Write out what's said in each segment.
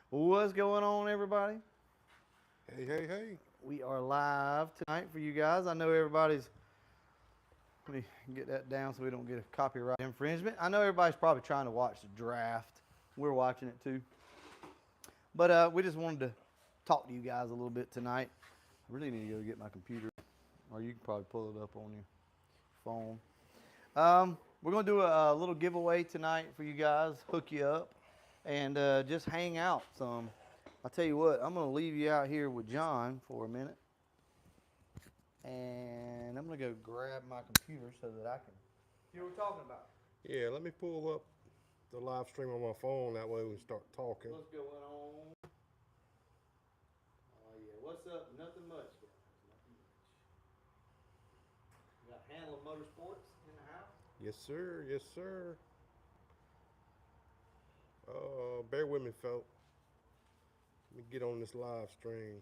What's going on, everybody? Hey, hey, hey. We are live tonight for you guys. I know everybody's. Let me get that down so we don't get a copyright infringement. I know everybody's probably trying to watch the draft. We're watching it too. But we just wanted to talk to you guys a little bit tonight. I really need to go get my computer, or you can probably pull it up on your phone. We're going to do a little giveaway tonight for you guys, hook you up, and just hang out some. I'll tell you what, I'm going to leave you out here with John for a minute, and I'm going to go grab my computer so that I can see what we're talking about. Yeah, let me pull up the live stream on my phone. That way we can start talking. What's going on? Oh, yeah. What's up? Nothing much, guys. Nothing much. We got Handle Motorsports in the house. Yes, sir. Yes, sir. Bear with me, folks. Let me get on this live stream.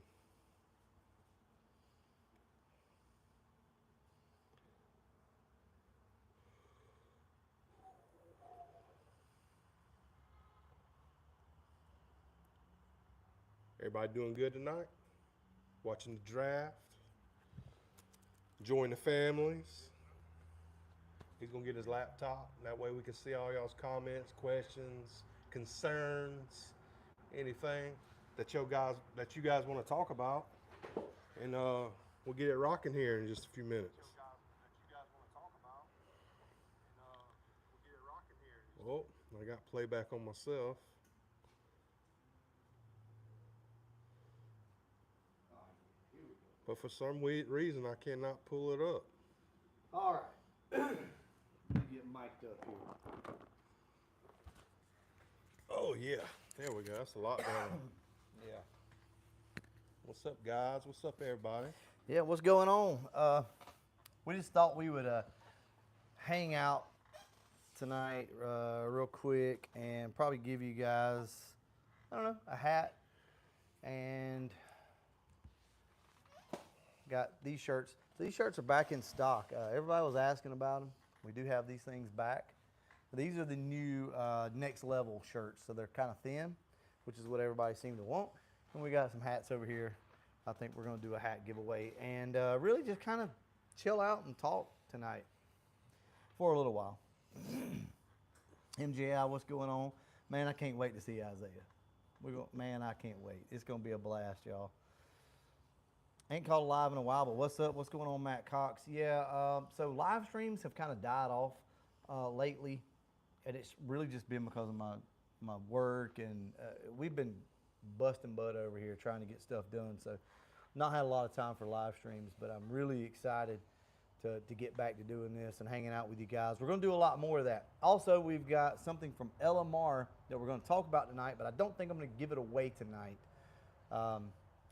Everybody doing good tonight? Watching the draft. Enjoying the families. He's gonna get his laptop. That way we can see all y'all's comments, questions, concerns, anything that you guys want to talk about. And we'll get it rocking here in just a few minutes. Oh, I got playback on myself. But for some reason, I cannot pull it up. All right. Let me get mic'd up here. Oh, yeah. There we go. That's a lot better. Yeah. What's up, guys? What's up, everybody? Yeah, what's going on? We just thought we would hang out tonight real quick and probably give you guys, I don't know, a hat and got these shirts. So these shirts are back in stock. Everybody was asking about them. We do have these things back. These are the new next level shirts. So they're kind of thin, which is what everybody seemed to want. And we got some hats over here. I think we're going to do a hat giveaway and really just kind of chill out and talk tonight for a little while. MJI, what's going on? Man, I can't wait to see Isaiah. Man, I can't wait. It's going to be a blast, y'all. Ain't called live in a while, but what's up? What's going on, Matt Cox? Yeah, so live streams have kind of died off lately, and it's really just been because of my work, and we've been busting butt over here trying to get stuff done. So, not had a lot of time for live streams, but I'm really excited to get back to doing this and hanging out with you guys. We're going to do a lot more of that. Also, we've got something from LMR that we're going to talk about tonight, but I don't think I'm going to give it away tonight.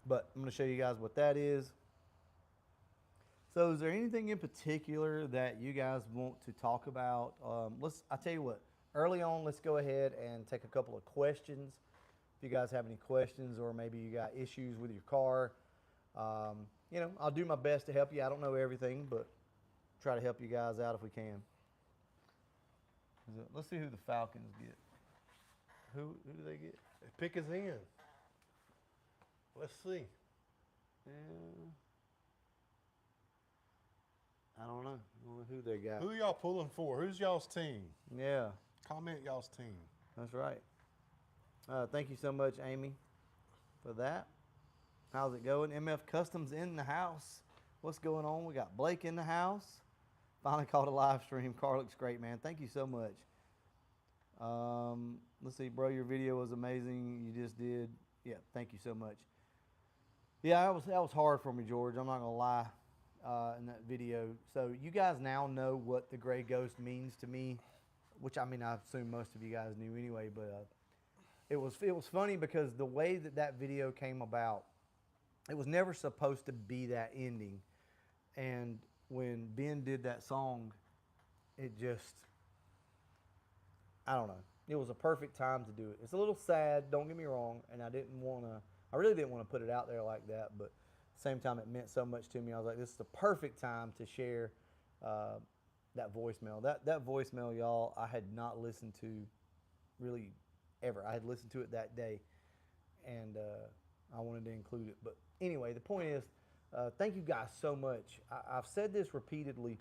But I'm going to show you guys what that is. So is there anything in particular that you guys want to talk about? I'll tell you what, early on, let's go ahead and take a couple of questions. If you guys have any questions or maybe you got issues with your car, I'll do my best to help you. I don't know everything, but try to help you guys out if we can. Let's see who the Falcons get. Who do they get? They pick us in. Let's see. Yeah. I don't know who they got. Who y'all pulling for? Who's y'all's team? Yeah. Comment y'all's team. That's right. Thank you so much, Amy, for that. How's it going? MF Customs in the house. What's going on? We got Blake in the house. Finally caught a live stream. Car looks great, man. Thank you so much. Let's see, bro. Your video was amazing. You just did. Yeah, thank you so much. Yeah, that was hard for me, George. I'm not gonna lie. In that video, so you guys now know what the gray ghost means to me, which I mean I assume most of you guys knew anyway. But it was funny because the way that video came about, it was never supposed to be that ending, and when Ben did that song, it just, I don't know. It was a perfect time to do it. It's a little sad, don't get me wrong, and I really didn't want to put it out there like that, but at the same time it meant so much to me. I was like, this is the perfect time to share that voicemail. That voicemail, y'all, I had not listened to really ever. I had listened to it that day, and I wanted to include it. But anyway, the point is, thank you guys so much. I've said this repeatedly,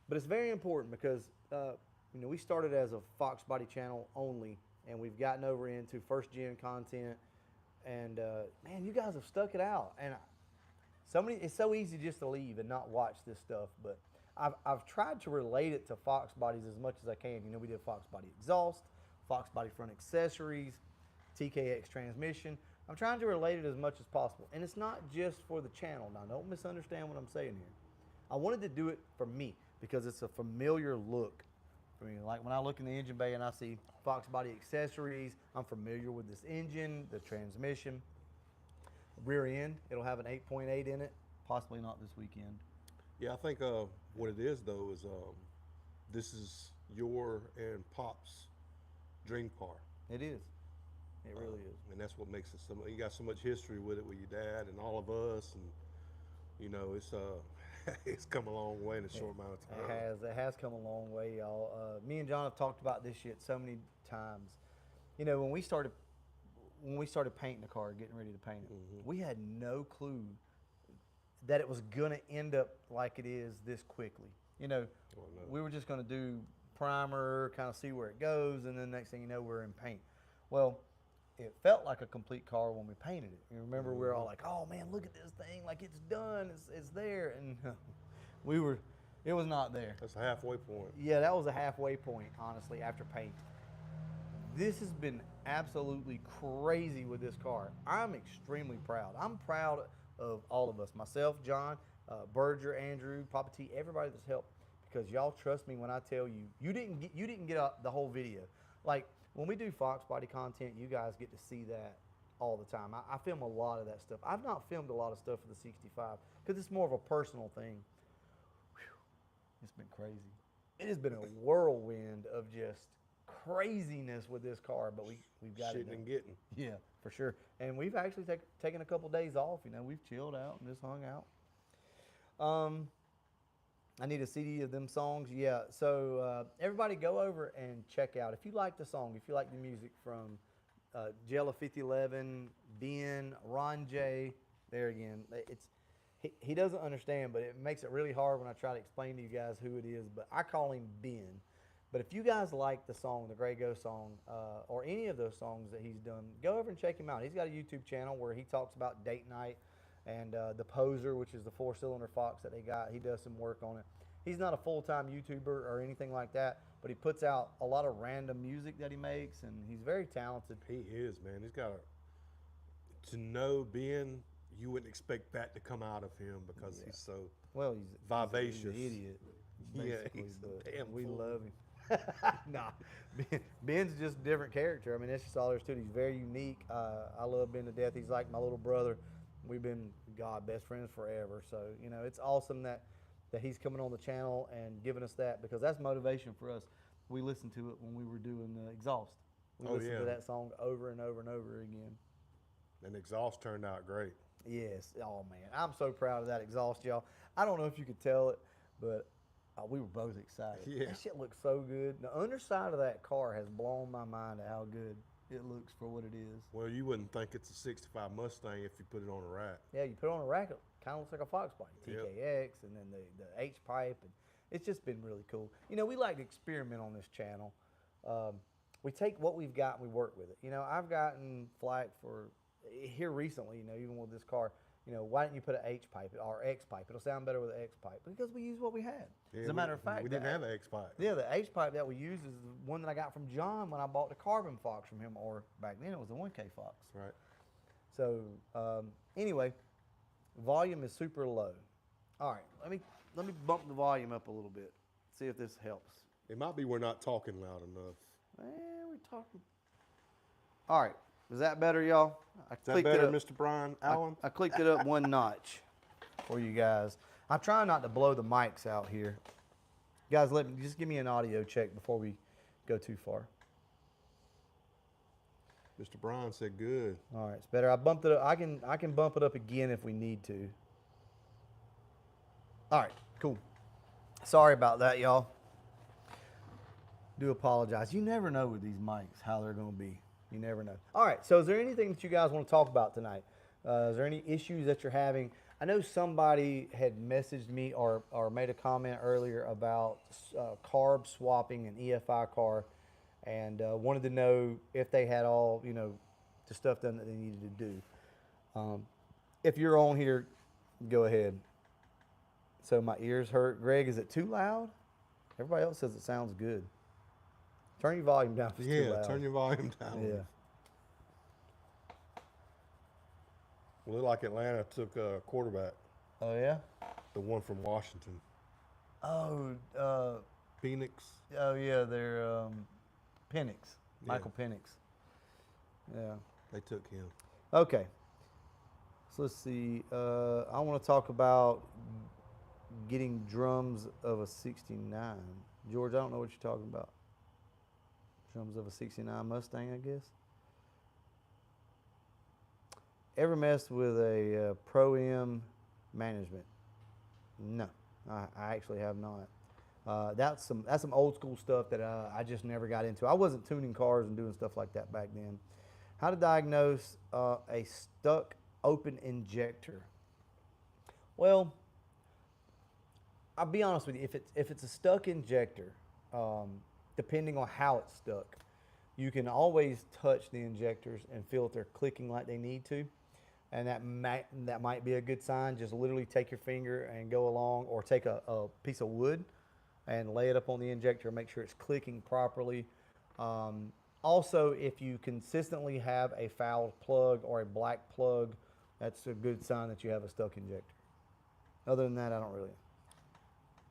but it's very important because we started as a Fox Body channel only, and we've gotten over into first gen content, and man, you guys have stuck it out. And it's so easy just to leave and not watch this stuff, but I've tried to relate it to Fox Bodies as much as I can. We did Fox Body exhaust, Fox Body front accessories, TKX transmission. I'm trying to relate it as much as possible. And it's not just for the channel. Now, don't misunderstand what I'm saying here. I wanted to do it for me because it's a familiar look for me. Like when I look in the engine bay and I see Fox Body accessories, I'm familiar with this engine, the transmission. Rear end, it'll have an 8.8 in it, possibly not this weekend. Yeah, I think what it is though is this is your and Pop's dream car. It is. It really is. And that's what makes it so. You got so much history with it, with your dad and all of us, and it's it's come a long way in a short amount of time. It has come a long way, y'all. Me and John have talked about this shit so many times. When we started painting the car, getting ready to paint it, we had no clue that it was gonna end up like it is this quickly. We were just gonna do primer, kind of see where it goes, and then next thing you know, we're in paint. Well, it felt like a complete car when we painted it. You remember, we were all like, "Oh man, look at this thing! Like it's done, it's there," and it was not there. That's a halfway point. Yeah, that was a halfway point, honestly, after paint. This has been absolutely crazy with this car. I'm extremely proud. I'm proud of all of us, myself, John, Berger, Andrew, Papa T, everybody that's helped, because y'all trust me when I tell you, you didn't get the whole video. Like when we do Fox Body content, you guys get to see that all the time. I film a lot of that stuff. I've not filmed a lot of stuff for the 65 because it's more of a personal thing. Whew, it's been crazy. It has been a whirlwind of just craziness with this car, but we've got it Shitting and getting. Yeah, for sure. And we've actually taken a couple days off. We've chilled out and just hung out. I need a CD of them songs. Yeah, so everybody go over and check out. If you like the song, if you like the music from Jella 5011, Ben, Ron J, there again, he doesn't understand, but it makes it really hard when I try to explain to you guys who it is, but I call him Ben. But if you guys like the song, the Grey Ghost song, or any of those songs that he's done, go over and check him out. He's got a YouTube channel where he talks about date night and the Poser, which is the 4-cylinder Fox that they got. He does some work on it. He's not a full-time YouTuber or anything like that, but he puts out a lot of random music that he makes, and he's very talented. He is, man. He's got to know Ben, you wouldn't expect that to come out of him because he's so vivacious. He's an idiot. Yeah, he's a damn we fool. love him. Nah, Ben's just a different character. I mean, that's just all there is to it. He's very unique. I love Ben to death. He's like my little brother. We've been, best friends forever. So, it's awesome that he's coming on the channel and giving us that, because that's motivation for us. We listened to it when we were doing the exhaust. We listened to that song over and over and over again. And exhaust turned out great. Yes. Oh, man. I'm so proud of that exhaust, y'all. I don't know if you could tell it, but we were both excited. Yeah. That shit looks so good. The underside of that car has blown my mind at how good it looks for what it is. Well, you wouldn't think it's a 65 Mustang if you put it on a rack. Yeah, you put it on a rack, it kind of looks like a Fox Body. TKX, and then the H-pipe, and it's just been really cool. We like to experiment on this channel. We take what we've got and we work with it. I've gotten flack for, here recently, even with this car, why didn't you put an H-pipe or X-pipe? It'll sound better with an X-pipe. Because we use what we had. Yeah, As a matter of fact, we didn't have an X-pipe. Yeah, the H-pipe that we use is the one that I got from John when I bought the Carbon Fox from him, or back then it was the 1K Fox. Right. So anyway, volume is super low. All right, let me bump the volume up a little bit. See if this helps. It might be we're not talking loud enough. We're talking. All right. Is that better, y'all? Is that better, Mr. Brian Allen? I clicked it up one notch for you guys. I'm trying not to blow the mics out here. Guys, just give me an audio check before we go too far. Mr. Brian said good. All right, it's better. I bumped it up. I can bump it up again if we need to. All right, cool. Sorry about that, y'all. Do apologize. You never know with these mics how they're going to be. You never know. All right, so is there anything that you guys want to talk about tonight? Is there any issues that you're having? I know somebody had messaged me or made a comment earlier about carb swapping an EFI car, and wanted to know if they had all, the stuff done that they needed to do. If you're on here, go ahead. So my ears hurt. Greg, is it too loud? Everybody else says it sounds good. Turn your volume down if it's too loud. Turn your volume down. Yeah. Well, looked like Atlanta took a quarterback, Oh, yeah? the one from Washington. Oh, Phoenix. yeah, they're Penix. Michael Penix. Yeah. They took him. Okay. So let's see. I want to talk about getting drums of a 69. George, I don't know what you're talking about. Drums of a 69 Mustang, I guess. Ever messed with a Pro-M management? No, I actually have not. That's some old school stuff that I just never got into. I wasn't tuning cars and doing stuff like that back then. How to diagnose a stuck open injector? Well, I'll be honest with you. If it's a stuck injector, depending on how it's stuck, you can always touch the injectors and feel if they're clicking like they need to, and that might be a good sign. Just literally take your finger and go along, or take a piece of wood and lay it up on the injector and make sure it's clicking properly. Also, if you consistently have a fouled plug or a black plug, that's a good sign that you have a stuck injector. Other than that, I don't really.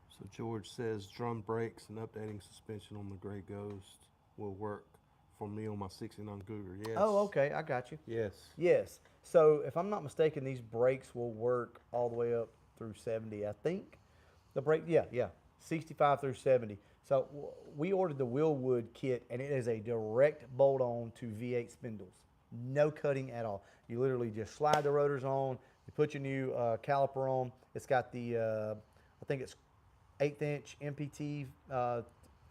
So George says drum brakes and updating suspension on the Gray Ghost will work for me on my 69 Cougar. Yes. Oh, okay, I got you. Yes. Yes. So if I'm not mistaken, these brakes will work all the way up through 70, I think. The brake, yeah, 65 through 70. So we ordered the Willwood kit, and it is a direct bolt-on to V8 spindles. No cutting at all. You literally just slide the rotors on, you put your new caliper on. It's got the, I think it's 1/8" MPT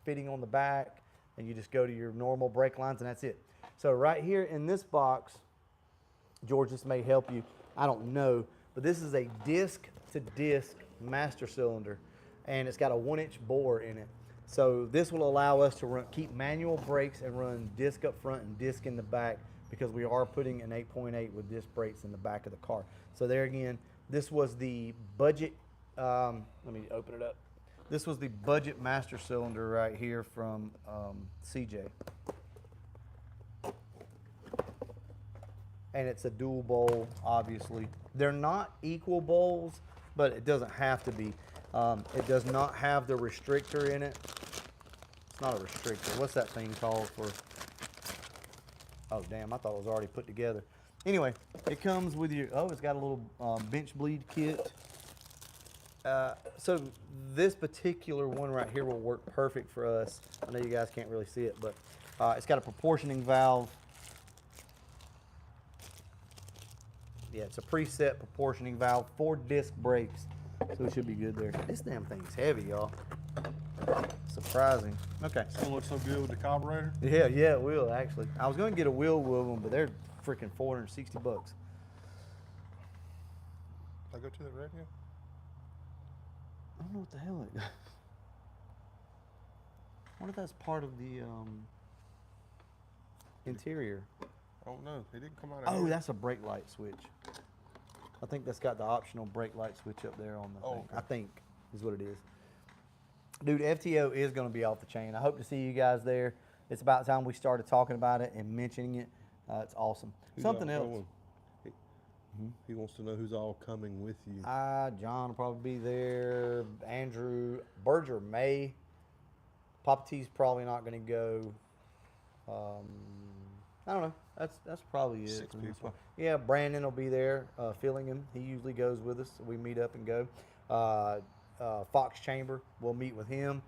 fitting on the back, and you just go to your normal brake lines, and that's it. So right here in this box, George, this may help you. I don't know, but this is a disc-to-disc master cylinder, and it's got a 1-inch bore in it. So this will allow us to keep manual brakes and run disc up front and disc in the back, because we are putting an 8.8 with disc brakes in the back of the car. So there again, this was the budget. Let me open it up. This was the budget master cylinder right here from CJ. And it's a dual bowl, obviously. They're not equal bowls, but it doesn't have to be. It does not have the restrictor in it. It's not a restrictor. What's that thing called for? Oh, damn, I thought it was already put together. Anyway, it comes with your, it's got a little bench bleed kit. So this particular one right here will work perfect for us. I know you guys can't really see it, but it's got a proportioning valve. Yeah, it's a preset proportioning valve, 4 disc brakes, so it should be good there. This damn thing's heavy, y'all. Surprising. Okay. It's gonna look so good with the carburetor. Yeah, it will actually. I was going to get a wheel with them, but they're freaking $460. I go to the radio. I don't know what the hell it. I wonder if that's part of the interior. I don't know. It didn't come out. Oh, that's a brake light switch. I think that's got the optional brake light switch up there on the thing. Okay. I think is what it is. Dude, FTO is going to be off the chain. I hope to see you guys there. It's about time we started talking about it and mentioning it. It's awesome. Who's Something all else. going? He wants to know who's all coming with you. John will probably be there. Andrew, Berger may. Papa T's probably not going to go. I don't know. That's probably it. 6 people. Yeah, Brandon will be there, filling him. He usually goes with us. So we meet up and go. Fox Chamber, we'll meet with him,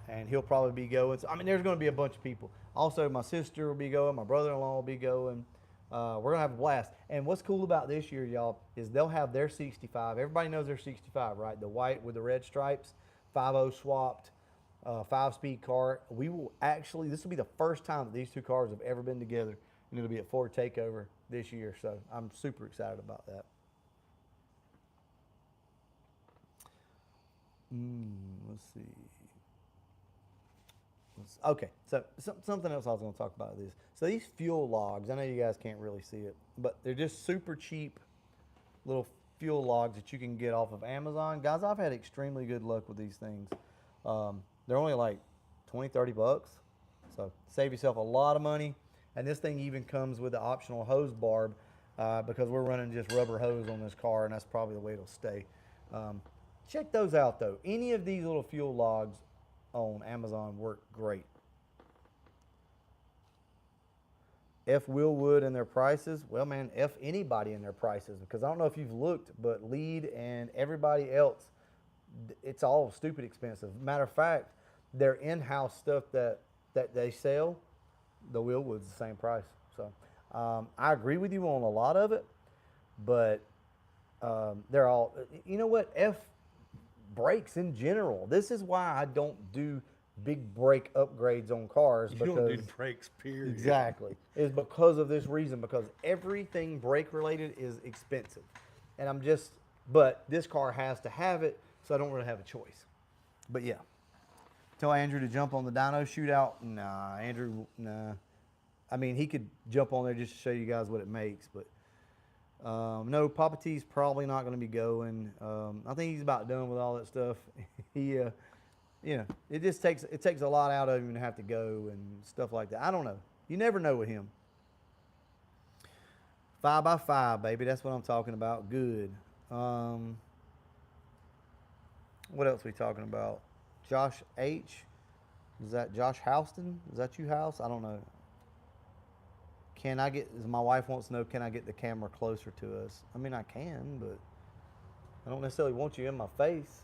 and he'll probably be going. So, I mean, there's going to be a bunch of people. Also, my sister will be going. My brother-in-law will be going. We're going to have a blast. And what's cool about this year, y'all, is they'll have their 65. Everybody knows their 65, right? The white with the red stripes, 5.0 swapped, 5-speed car. We will actually, this will be the first time that these two cars have ever been together. and it'll be at Ford Takeover this year. So I'm super excited about that. Let's see. Okay, so something else I was going to talk about is, so these fuel logs, I know you guys can't really see it, but they're just super cheap little fuel logs that you can get off of Amazon. Guys, I've had extremely good luck with these things. They're only like 20, 30 bucks. So save yourself a lot of money. And this thing even comes with the optional hose barb because we're running just rubber hose on this car, and that's probably the way it'll stay. Check those out though. Any of these little fuel logs on Amazon work great. F Willwood and their prices. Well, man, F anybody in their prices, because I don't know if you've looked, but Lead and everybody else, it's all stupid expensive. Matter of fact, their in-house stuff that they sell, the Willwood's the same price. So I agree with you on a lot of it, but they're all, you know what, F brakes in general. This is why I don't do big brake upgrades on cars. You because don't do brakes, period. Exactly. Is because of this reason, because everything brake related is expensive. And but this car has to have it, so I don't really have a choice. But yeah. Tell Andrew to jump on the dyno shootout. Nah, Andrew, nah. I mean, he could jump on there just to show you guys what it makes, but no, Papa T's probably not going to be going. I think he's about done with all that stuff. He, you know, it takes a lot out of him to have to go and stuff like that. I don't know. You never know with him. 5x5, baby. That's what I'm talking about. Good. What else are we talking about? Josh H. Is that Josh Houston? Is that you, House? I don't know. My wife wants to know, can I get the camera closer to us? I mean, I can, but I don't necessarily want you in my face.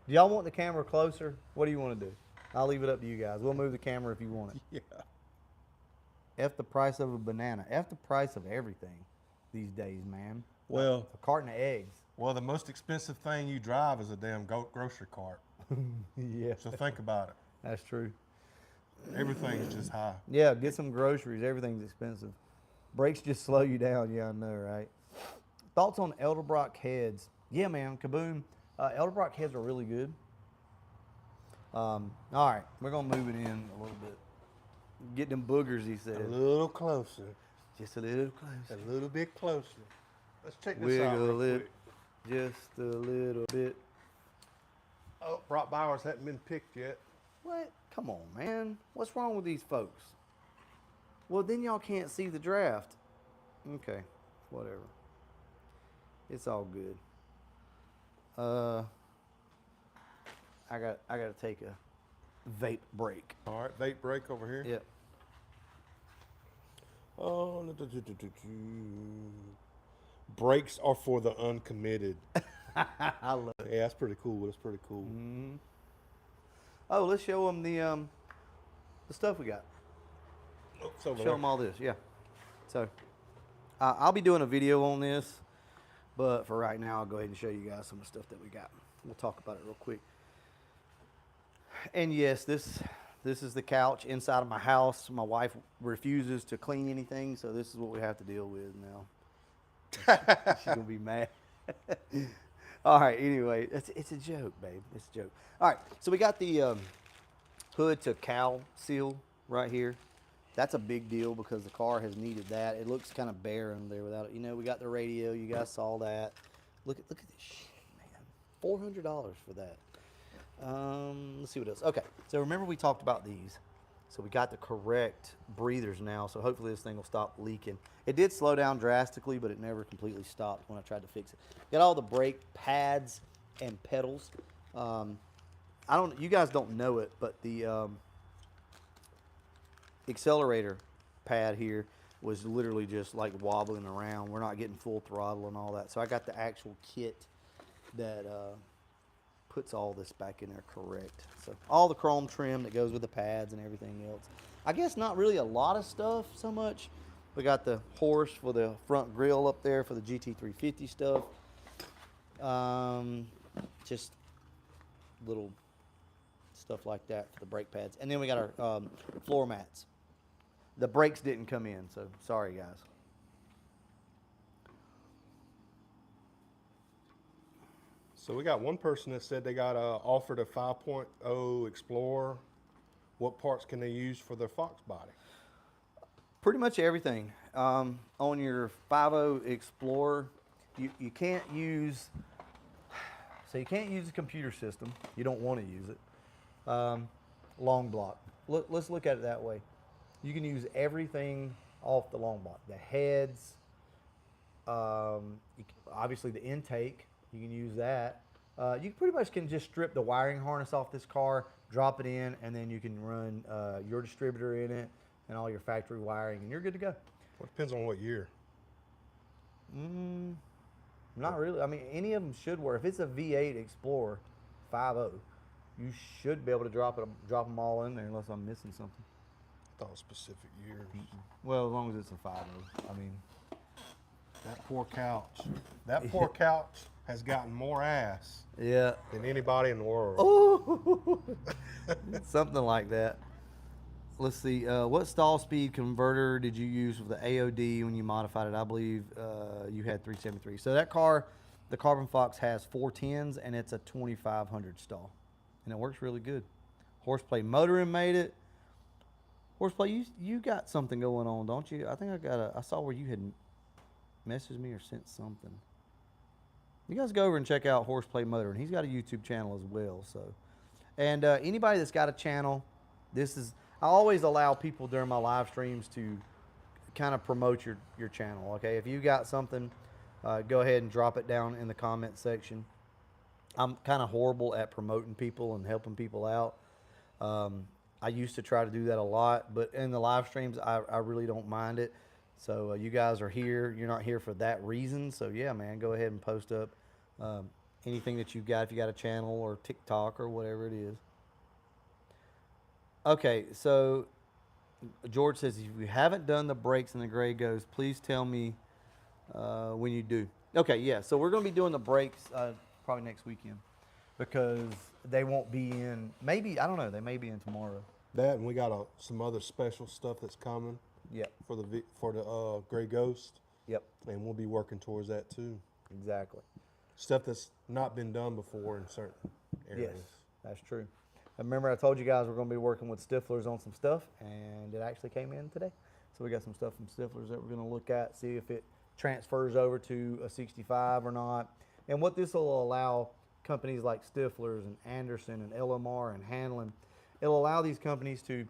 Do y'all want the camera closer? What do you want to do? I'll leave it up to you guys. We'll move the camera if you want it. Yeah. F the price of a banana. F the price of everything these days, man. Well, a carton of eggs. Well, the most expensive thing you drive is a damn grocery cart. Yeah. So think about it. That's true. Everything's just high. Yeah, get some groceries. Everything's expensive. Brakes just slow you down. Yeah, I know, right? Thoughts on Elderbrock heads? Yeah, man, Kaboom. Elderbrock heads are really good. All right, we're going to move it in a little bit. Get them boogers, he said. A little closer. Just a little closer. A little bit closer. Let's check this out Wiggle real it quick. just a little bit. Oh, Brock Bowers hasn't been picked yet. What? Come on, man. What's wrong with these folks? Well, then y'all can't see the draft. Okay, whatever. It's all good. I got to take a vape break. All right, vape break over here. Yep. Oh, brakes are for the uncommitted. I love it. Yeah, that's pretty cool. That's pretty cool. Mm-hmm. Oh, let's show them the stuff we got. Oh, it's over Show there. them all this, yeah. So, I'll be doing a video on this, but for right now, I'll go ahead and show you guys some of the stuff that we got. We'll talk about it real quick. And yes, this is the couch inside of my house. My wife refuses to clean anything, so this is what we have to deal with now. She's gonna be mad. All right, anyway, it's a joke, babe. It's a joke. All right, so we got the hood to cowl seal right here. That's a big deal because the car has needed that. It looks kind of barren there without it. You know, we got the radio. You guys saw that. Look at this shit, man. $400 for that. Let's see what else. Okay, so remember we talked about these. So we got the correct breathers now, so hopefully this thing will stop leaking. It did slow down drastically, but it never completely stopped when I tried to fix it. Got all the brake pads and pedals. You guys don't know it, but the accelerator pad here was literally just like wobbling around. We're not getting full throttle and all that. So I got the actual kit that puts all this back in there correct. So all the chrome trim that goes with the pads and everything else. I guess not really a lot of stuff so much. We got the horse for the front grille up there for the GT350 stuff. Just little stuff like that for the brake pads. And then we got our floor mats. the brakes didn't come in, so sorry guys. So we got one person that said they got offered a 5.0 Explorer. What parts can they use for their Fox body? Pretty much everything. On your 5.0 Explorer, you can't use, so you can't use the computer system. You don't want to use it. Long block. Let's look at it that way. You can use everything off the long block. The heads, obviously the intake, you can use that. You pretty much can just strip the wiring harness off this car, drop it in, and then you can run your distributor in it and all your factory wiring, and you're good to go. Well, it depends on what year. Not really. I mean, any of them should work. If it's a V8 Explorer 5.0, you should be able to drop them all in there, unless I'm missing something. I thought specific years. Well, as long as it's a 5.0. I mean, that poor couch. That poor couch has gotten more ass yeah, than anybody in the world. oh, something like that. Let's see. What stall speed converter did you use with the AOD when you modified it? I believe you had 373. So that car, the Carbon Fox, has 410s, and it's a 2500 stall, and it works really good. Horseplay motoring made it. Horseplay, you got something going on, don't you? I think I saw where you had messaged me or sent something. You guys go over and check out Horseplay Motoring. He's got a YouTube channel as well. So, and anybody that's got a channel, I always allow people during my live streams to kind of promote your channel. Okay, if you got something, go ahead and drop it down in the comment section. I'm kind of horrible at promoting people and helping people out. I used to try to do that a lot, but in the live streams, I really don't mind it. So you guys are here. You're not here for that reason. So yeah, man, go ahead and post up anything that you've got, if you got a channel or TikTok or whatever it is. Okay, so George says, if you haven't done the brakes in the Gray Ghost, please tell me when you do. Okay, yeah, so we're going to be doing the brakes probably next weekend, because they won't be in, maybe, I don't know, they may be in tomorrow. That, and we got some other special stuff that's coming. Yep. For the Gray Ghost. Yep. And we'll be working towards that too. Exactly. Stuff that's not been done before in certain areas. Yes, that's true. I remember I told you guys we're going to be working with Stiflers on some stuff, and it actually came in today. So we got some stuff from Stiflers that we're going to look at, see if it transfers over to a 65 or not. And what this will allow companies like Stiflers and Anderson and LMR and Hanlon, it'll allow these companies to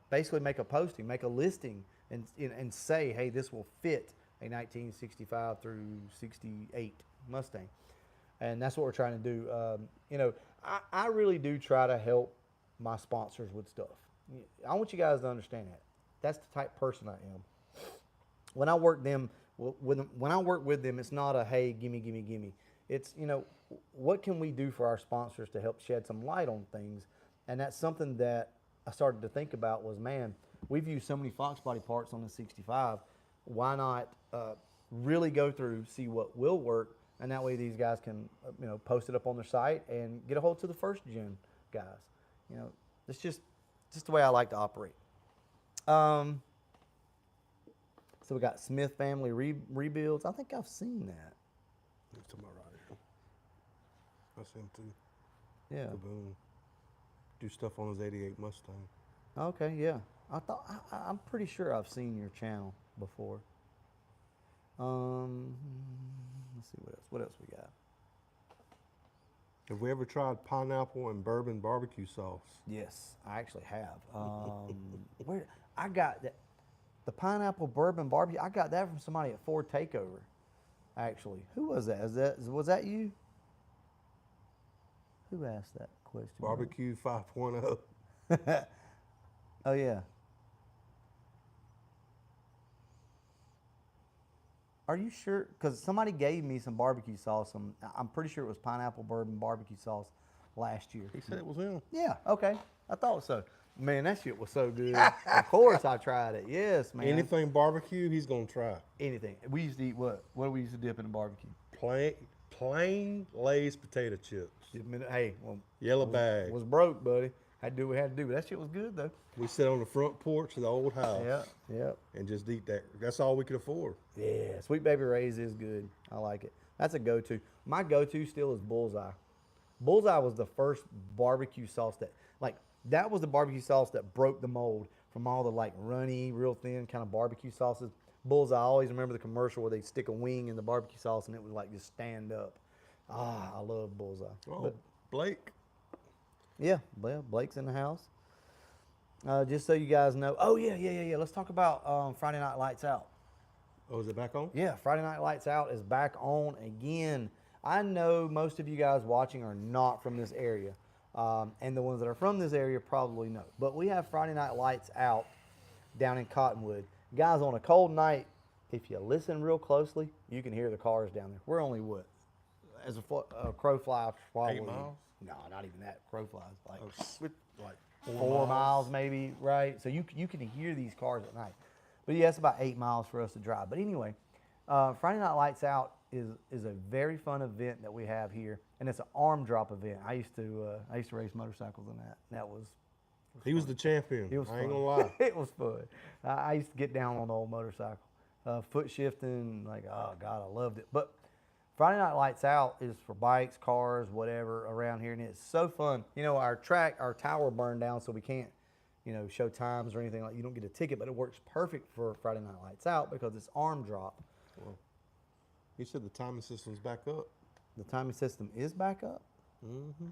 basically make a posting, make a listing, and say, hey, this will fit a 1965 through 68 Mustang. And that's what we're trying to do. You know, I really do try to help my sponsors with stuff. I want you guys to understand that. That's the type of person I am. When I work with them, it's not a, hey, gimme. It's, you know, what can we do for our sponsors to help shed some light on things? And that's something that I started to think about was, man, we've used so many Fox body parts on the 65. Why not really go through, see what will work, and that way these guys can, you know, post it up on their site and get a hold to the first gen guys. You know, it's just the way I like to operate. So we got Smith family rebuilds. I think I've seen that. It's to my right here. I seen too. Yeah. Boom. Do stuff on his 88 Mustang. Okay, yeah. I'm pretty sure I've seen your channel before. Let's see what else we got. Have we ever tried pineapple and bourbon barbecue sauce? Yes, I actually have. Where I got that, the pineapple bourbon barbecue. I got that from somebody at Ford Takeover. Actually, who was that? Was that you? Who asked that question? Barbecue 5.0. Oh yeah. Are you sure? Because somebody gave me some barbecue sauce. I'm pretty sure it was pineapple bourbon barbecue sauce last year. He said it was him. Yeah, okay. I thought so. Man, that shit was so good. Of course I tried it. Yes, man. Anything barbecue, he's going to try. Anything. We used to eat what? What do we used to dip in the barbecue? Plain Lay's potato chips. Hey, well, Yellow bag. Was broke, buddy. Had to do what we had to do. But that shit was good though. We sit on the front porch of the old house. Yeah. And just eat that. That's all we could afford. Yeah, Sweet Baby Ray's is good. I like it. That's a go-to. My go-to still is Bullseye. Bullseye was the first barbecue sauce that was the barbecue sauce that broke the mold from all the like runny, real thin kind of barbecue sauces. Bullseye, I always remember the commercial where they'd stick a wing in the barbecue sauce and it would like just stand up. I love Bullseye. Oh, But, Blake. yeah, well, Blake's in the house. Just so you guys know. Oh, yeah. Let's talk about Friday Night Lights Out. Oh, is it back on? Yeah, Friday Night Lights Out is back on again. I know most of you guys watching are not from this area. And the ones that are from this area probably know. But we have Friday Night Lights Out down in Cottonwood. Guys, on a cold night, if you listen real closely, you can hear the cars down there. We're only what? As a crow flies, probably 8 miles? No, not even that. Crow flies like Like 4 miles maybe, right? So you can hear these cars at night. But yeah, it's about 8 miles for us to drive. But anyway, Friday Night Lights Out is a very fun event that we have here, and it's an arm drop event. I used to race motorcycles in that. That was. He was the champion. It was I ain't fun. gonna lie. It was fun. I used to get down on the old motorcycle, foot shifting, like, oh God, I loved it. But Friday Night Lights Out is for bikes, cars, whatever around here, and it's so fun. You know, our tower burned down, so we can't, show times or anything. Like, you don't get a ticket, but it works perfect for Friday Night Lights Out because it's arm drop. Well, he said the timing system's back up. The timing system is back up? Mm-hmm.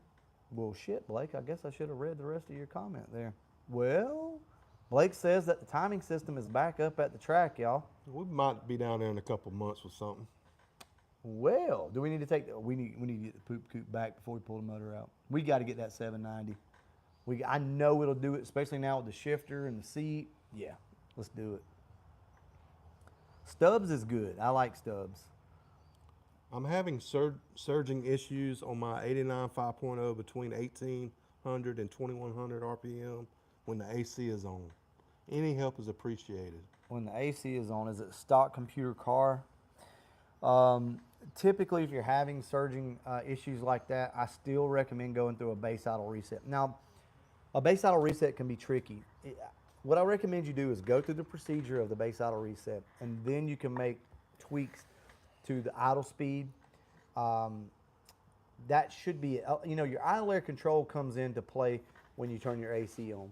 Well, shit, Blake, I guess I should have read the rest of your comment there. Well, Blake says that the timing system is back up at the track, y'all. We might be down there in a couple months with something. Well, do we need to take we need to get the poop coop back before we pull the motor out. We got to get that 790. I know it'll do it, especially now with the shifter and the seat. Yeah, let's do it. Stubbs is good. I like Stubbs. I'm having surging issues on my 89 5.0 between 1800 and 2100 RPM when the AC is on. Any help is appreciated. When the AC is on, is it stock computer car? Typically, if you're having surging issues like that, I still recommend going through a base idle reset. Now, a base idle reset can be tricky. What I recommend you do is go through the procedure of the base idle reset, and then you can make tweaks to the idle speed. That should be, your idle air control comes into play when you turn your AC on.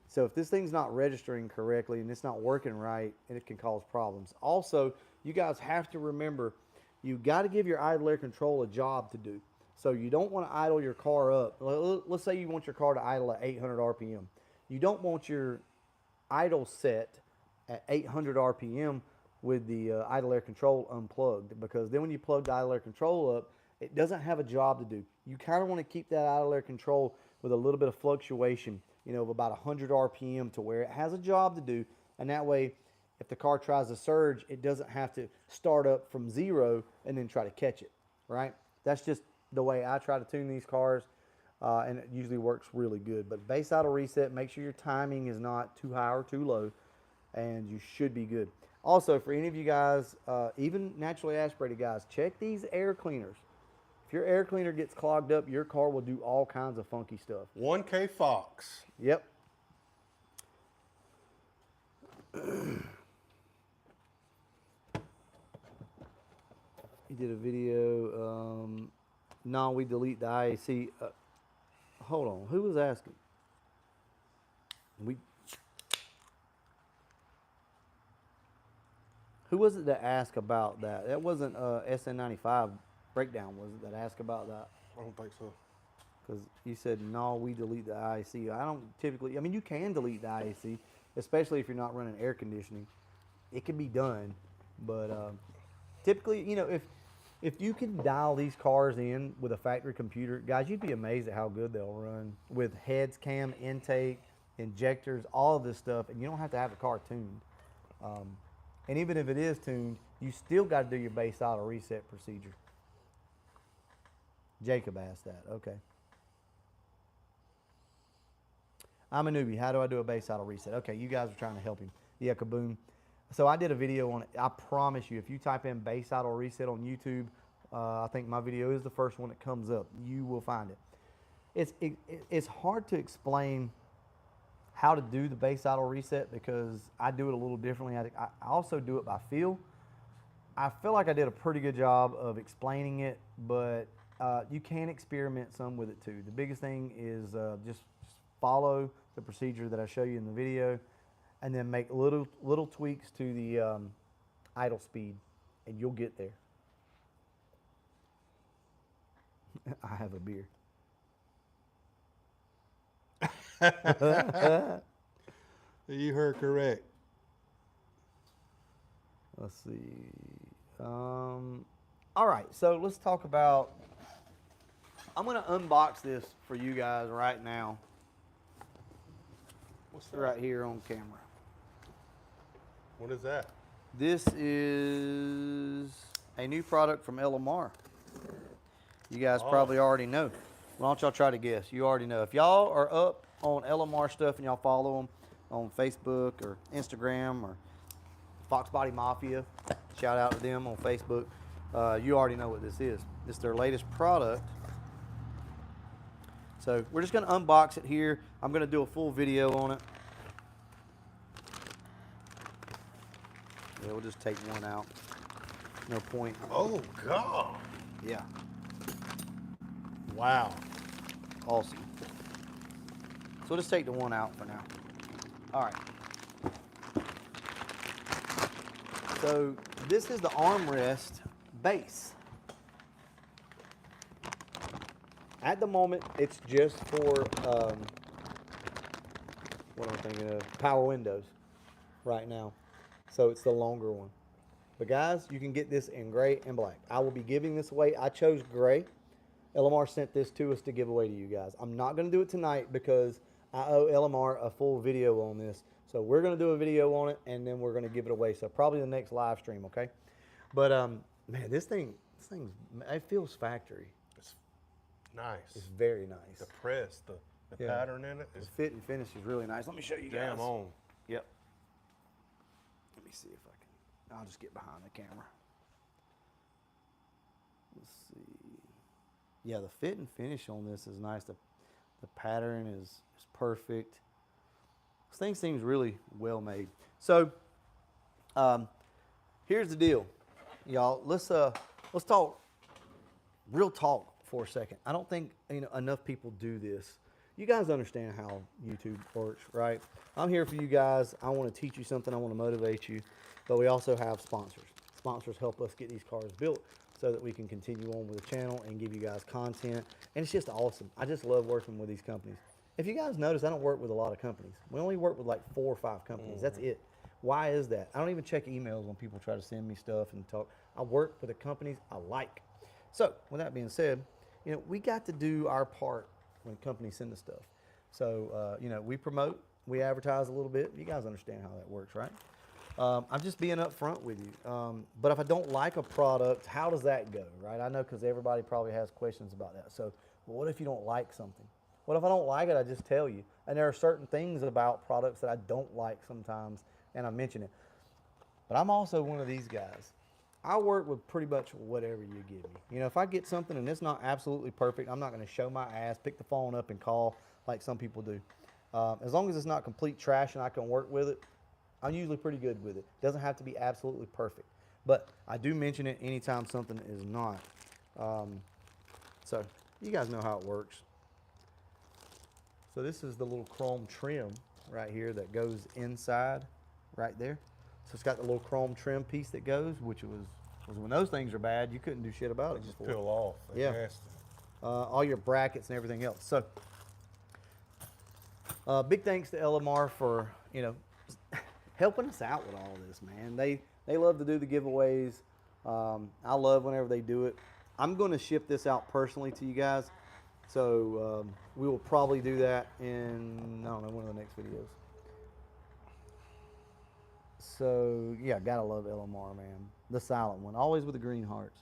So if this thing's not registering correctly and it's not working right, and it can cause problems. Also, you guys have to remember, you got to give your idle air control a job to do. So you don't want to idle your car up. Let's say you want your car to idle at 800 RPM. You don't want your idle set at 800 RPM with the idle air control unplugged, because then when you plug the idle air control up, it doesn't have a job to do. You kind of want to keep that idle air control with a little bit of fluctuation, of about 100 RPM to where it has a job to do, and that way, if the car tries to surge, it doesn't have to start up from zero and then try to catch it, right? That's just the way I try to tune these cars, and it usually works really good. But base idle reset, make sure your timing is not too high or too low, and you should be good. Also, for any of you guys, even naturally aspirated guys, check these air cleaners. If your air cleaner gets clogged up, your car will do all kinds of funky stuff. 1K Fox. Yep. He did a video. No, we delete the IAC. Hold on. Who was asking? Who was it that asked about that? That wasn't SN95 breakdown, was it, that asked about that? I don't think so. Because you said, no, we delete the IAC. I don't typically, you can delete the IAC, especially if you're not running air conditioning. It can be done, but typically, if you can dial these cars in with a factory computer, guys, you'd be amazed at how good they'll run with heads, cam, intake, injectors, all of this stuff, and you don't have to have the car tuned. And even if it is tuned, you still got to do your base idle reset procedure. Jacob asked that. Okay. I'm a newbie. How do I do a base idle reset? Okay, you guys are trying to help him. Yeah, kaboom. So I did a video on it. I promise you, if you type in base idle reset on YouTube, I think my video is the first one that comes up. You will find it. it's hard to explain how to do the base idle reset because I do it a little differently. I also do it by feel. I feel like I did a pretty good job of explaining it, but you can experiment some with it too. The biggest thing is just follow the procedure that I show you in the video, and then make little tweaks to the idle speed, and you'll get there. I have a beer. You heard correct. Let's see. All right, so let's talk about. I'm going to unbox this for you guys right now. What's that? Right here on camera. What is that? This is a new product from LMR. You guys probably already know. Why don't y'all try to guess? You already know. If y'all are up on LMR stuff and y'all follow them on Facebook or Instagram or Fox Body Mafia, shout out to them on Facebook. You already know what this is. This is their latest product. So we're just going to unbox it here. I'm going to do a full video on it. Yeah, we'll just take one out. No point. Oh, God. Yeah. Wow. Awesome. So we'll just take the one out for now. All right. So this is the armrest base. At the moment, it's just for, what I'm thinking of, power windows right now. So it's the longer one. But guys, you can get this in gray and black. I will be giving this away. I chose gray. LMR sent this to us to give away to you guys. I'm not going to do it tonight because I owe LMR a full video on this. So we're going to do a video on it, and then we're going to give it away. So probably the next live stream, okay? But, man, this thing's, it feels factory. It's nice. It's very nice. The press, the pattern in it. The fit and finish is really nice. Let me show you guys. Damn on. Yep. Let me see if I can. I'll just get behind the camera. Let's see. Yeah, the fit and finish on this is nice. The pattern is perfect. This thing seems really well made. So, here's the deal, y'all. Let's talk real talk for a second. I don't think enough people do this. You guys understand how YouTube works, right? I'm here for you guys. I want to teach you something. I want to motivate you. But we also have sponsors. Sponsors help us get these cars built so that we can continue on with the channel and give you guys content. And it's just awesome. I just love working with these companies. If you guys notice, I don't work with a lot of companies. We only work with like 4 or 5 companies. That's it. Why is that? I don't even check emails when people try to send me stuff and talk. I work for the companies I like. So with that being said, we got to do our part when companies send us stuff. So, we promote, we advertise a little bit. You guys understand how that works, right? I'm just being upfront with you. But if I don't like a product, how does that go, right? I know because everybody probably has questions about that. So, well, what if you don't like something? What if I don't like it, I just tell you? And there are certain things about products that I don't like sometimes, and I mention it. But I'm also one of these guys. I work with pretty much whatever you give me. If I get something and it's not absolutely perfect, I'm not going to show my ass, pick the phone up and call like some people do. As long as it's not complete trash and I can work with it, I'm usually pretty good with it. It doesn't have to be absolutely perfect. But I do mention it anytime something is not. So you guys know how it works. So this is the little chrome trim right here that goes inside right there. So it's got the little chrome trim piece that goes, which was when those things are bad, you couldn't do shit about it. Just before. peel off. Yeah. Nasty. All your brackets and everything else. So big thanks to LMR for helping us out with all this, man. They love to do the giveaways. I love whenever they do it. I'm going to ship this out personally to you guys. So we will probably do that in, I don't know, one of the next videos. So yeah, gotta love LMR, man. The silent one, always with the green hearts,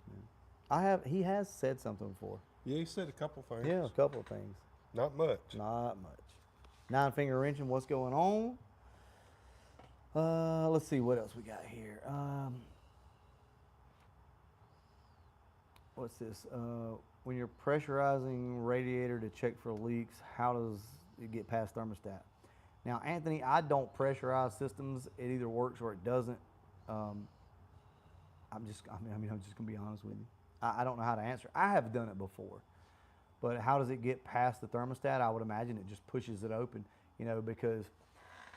man. He has said something before. Yeah, he said a couple things. Yeah, a couple of things. Not much. Not much. 9-finger wrenching, what's going on? Let's see what else we got here. What's this? when you're pressurizing radiator to check for leaks, how does it get past thermostat? Now, Anthony, I don't pressurize systems. It either works or it doesn't. I'm just gonna be honest with you. I don't know how to answer. I have done it before, but how does it get past the thermostat? I would imagine it just pushes it open, because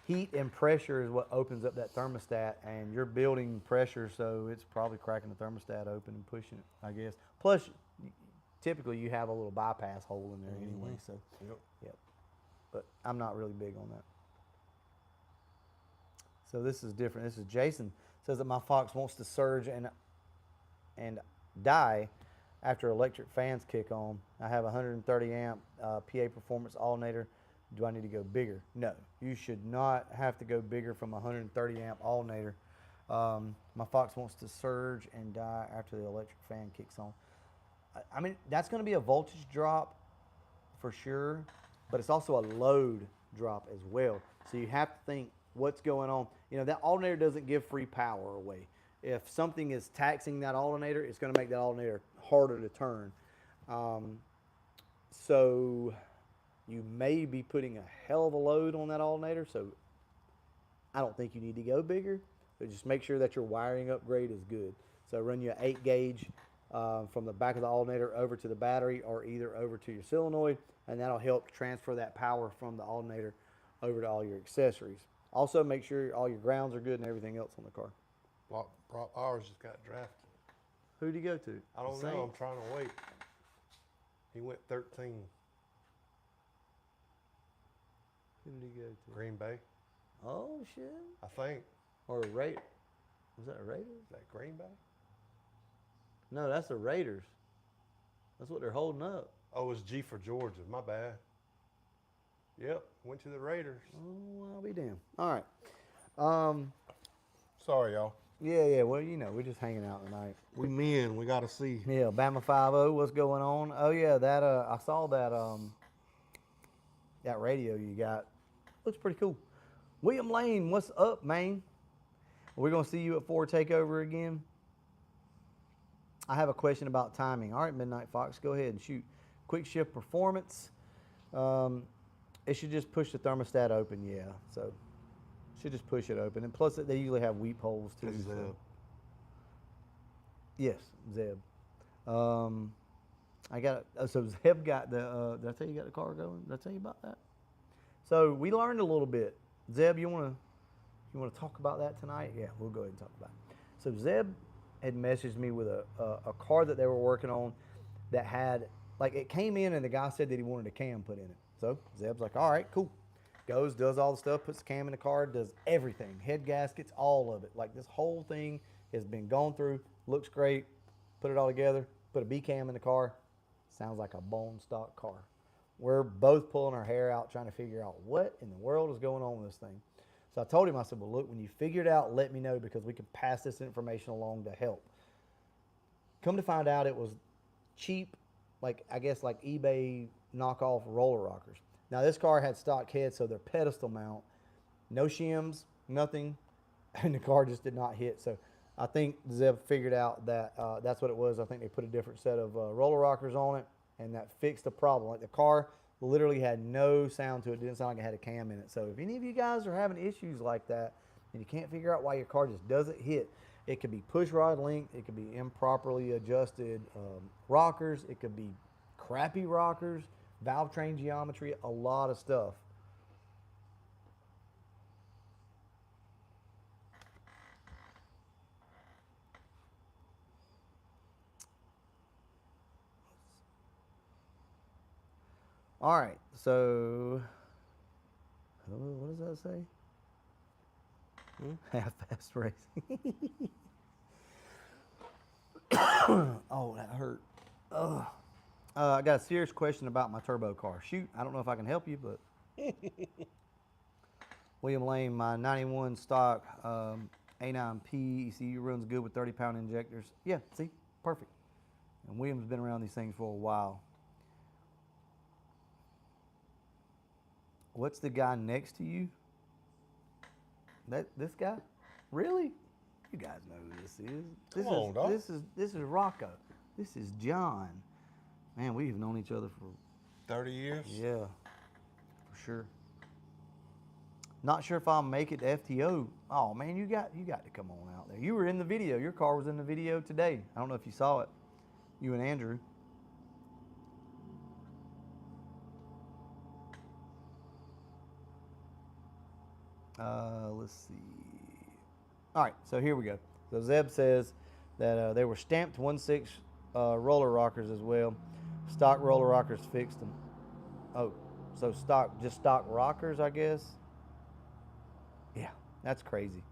heat and pressure is what opens up that thermostat, and you're building pressure, so it's probably cracking the thermostat open and pushing it, I guess. Plus, typically you have a little bypass hole in there anyway, so. Yep. But I'm not really big on that. So this is different. This is Jason says that my Fox wants to surge and die after electric fans kick on. I have a 130 amp PA performance alternator. Do I need to go bigger? No, you should not have to go bigger from a 130 amp alternator. My Fox wants to surge and die after the electric fan kicks on. I mean, that's going to be a voltage drop for sure, but it's also a load drop as well. So you have to think what's going on. That alternator doesn't give free power away. If something is taxing that alternator, it's going to make that alternator harder to turn. So you may be putting a hell of a load on that alternator. So I don't think you need to go bigger, but just make sure that your wiring upgrade is good. So run your 8 gauge from the back of the alternator over to the battery, or either over to your solenoid, and that'll help transfer that power from the alternator over to all your accessories. Also, make sure all your grounds are good and everything else on the car. Ours just got drafted. Who'd he go to? I don't know. I'm trying to wait. He went 13. Who did he go to? Green Bay, Oh, shit. I think. Or a Raider. Was that a Raiders? Is that Green Bay? No, that's the Raiders. That's what they're holding up. Oh, it's G for Georgia. My bad. Yep, went to the Raiders. Oh, I'll be damned. All right. Sorry, y'all. Yeah. Well, we're just hanging out tonight. We men. We got to see. Yeah, Bama 5-0. What's going on? Oh yeah, that I saw that that radio you got. Looks pretty cool. William Lane, what's up, man? We're gonna see you at Ford Takeover again. I have a question about timing. All right, Midnight Fox, go ahead and shoot. Quick shift performance. It should just push the thermostat open, yeah. So should just push it open, and plus they usually have weep holes too. Zeb. So. Yes, Zeb. So Zeb got the. Did I tell you got the car going? Did I tell you about that? So we learned a little bit. Zeb, you want to talk about that tonight? Yeah, we'll go ahead and talk about it. So Zeb had messaged me with a car that they were working on that had, like, it came in and the guy said that he wanted a cam put in it. So Zeb's like, all right, cool. Goes, does all the stuff, puts the cam in the car, does everything. Head gaskets, all of it. Like, this whole thing has been gone through, looks great, put it all together, put a B cam in the car. Sounds like a bone stock car. We're both pulling our hair out trying to figure out what in the world is going on with this thing. So I told him, I said, well, look, when you figure it out, let me know, because we can pass this information along to help. Come to find out, it was cheap, like eBay knockoff roller rockers. Now, this car had stock heads, so they're pedestal mount, no shims, nothing, and the car just did not hit. So I think Zeb figured out that that's what it was. I think they put a different set of roller rockers on it, and that fixed the problem. Like, the car literally had no sound to it. It didn't sound like it had a cam in it. So if any of you guys are having issues like that and you can't figure out why your car just doesn't hit, it could be push rod length, it could be improperly adjusted rockers, it could be crappy rockers, valve train geometry, a lot of stuff. All right, so what does that say? Half-fast racing. Oh, that hurt. I got a serious question about my turbo car. Shoot, I don't know if I can help you, but William Lane, my 91 stock A9P ECU runs good with 30-pound injectors. Yeah, see, perfect. And William's been around these things for a while. What's the guy next to you? This guy? Really? You guys know who this is. Come on, dog. This is Rocco. This is John. Man, we've known each other for 30 years? yeah, for sure. Not sure if I'll make it to FTO. Oh man, you got to come on out there. You were in the video. Your car was in the video today. I don't know if you saw it. You and Andrew. Let's see. All right, so here we go. So Zeb says that they were stamped 1/6 roller rockers as well. Stock roller rockers fixed them. Oh, so just stock rockers, I guess. Yeah, that's crazy.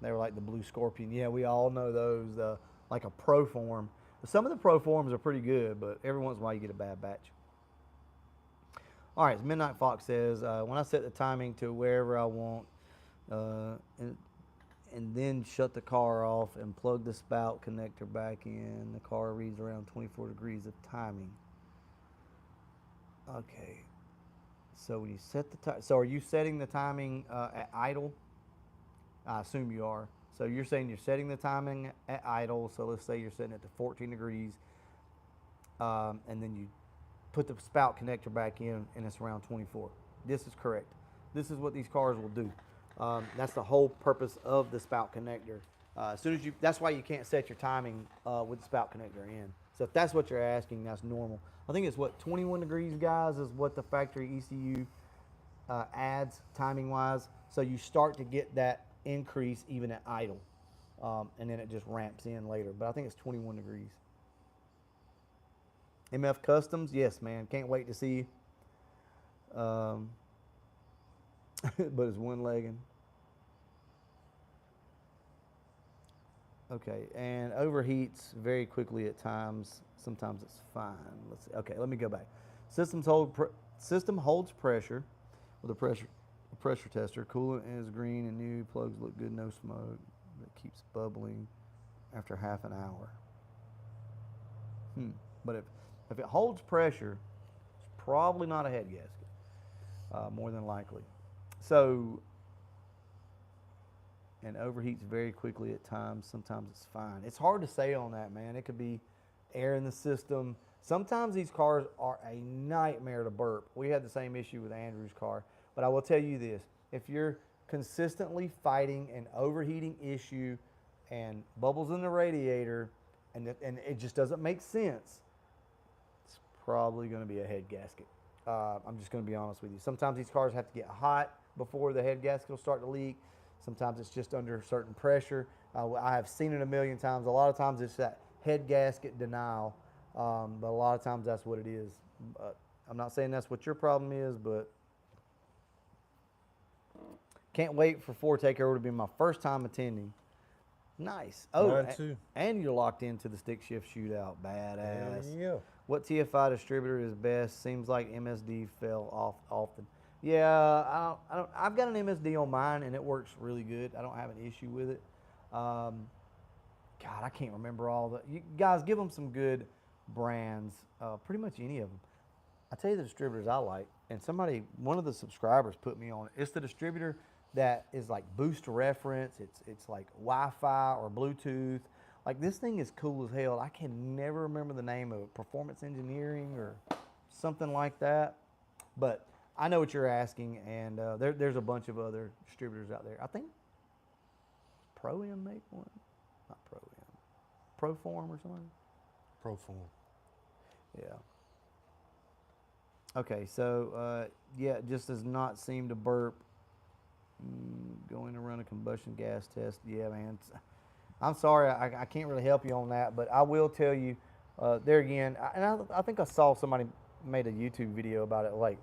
They were like the Blue Scorpion. Yeah, we all know those. Like a Pro Form. Some of the Pro Forms are pretty good, but every once in a while you get a bad batch. All right, Midnight Fox says, when I set the timing to wherever I want, and then shut the car off and plug the spout connector back in, the car reads around 24 degrees of timing. Okay. So when you set the so are you setting the timing at idle? I assume you are. So you're saying you're setting the timing at idle. So let's say you're setting it to 14 degrees, and then you put the spout connector back in, and it's around 24. This is correct. This is what these cars will do. That's the whole purpose of the spout connector. As soon as that's why you can't set your timing with the spout connector in. So if that's what you're asking, that's normal. I think it's what 21 degrees, guys, is what the factory ECU adds timing wise. So you start to get that increase even at idle, and then it just ramps in later. But I think it's 21 degrees. MF Customs, yes, man, can't wait to see you. But it's one-legging. Okay, and overheats very quickly at times. Sometimes it's fine. Let's see. Okay, let me go back. System holds pressure with a pressure tester. Coolant is green and new. Plugs look good. No smoke. It keeps bubbling after half an hour. But if it holds pressure, it's probably not a head gasket. More than likely. So. And overheats very quickly at times. Sometimes it's fine. It's hard to say on that, man. It could be air in the system. Sometimes these cars are a nightmare to burp. We had the same issue with Andrew's car. But I will tell you this. If you're consistently fighting an overheating issue and bubbles in the radiator and it just doesn't make sense, it's probably going to be a head gasket. I'm just going to be honest with you. Sometimes these cars have to get hot before the head gasket will start to leak. Sometimes it's just under a certain pressure. I have seen it a million times. A lot of times it's that head gasket denial, but a lot of times that's what it is. I'm not saying that's what your problem is, but can't wait for Ford Takeover to be my first time attending. Nice. Oh, Mine too. And you're locked into the stick shift shootout. Badass. Yeah. What TFI distributor is best? Seems like MSD fell off often. Yeah, I've got an MSD on mine, and it works really good. I don't have an issue with it. God, I can't remember all the. You guys, give them some good brands. Pretty much any of them. I tell you the distributors I like, and one of the subscribers put me on it. It's the distributor that is like Boost Reference. It's like Wi-Fi or Bluetooth. Like this thing is cool as hell. I can never remember the name of it. Performance Engineering or something like that, but. I know what you're asking, and there's a bunch of other distributors out there. I think Pro-M make one. Not Pro-M. Proform or something? Proform. Yeah. Okay, so, yeah, it just does not seem to burp. Going to run a combustion gas test. Yeah, man. I'm sorry, I can't really help you on that, but I will tell you, there again, I think I saw somebody made a YouTube video about it, like,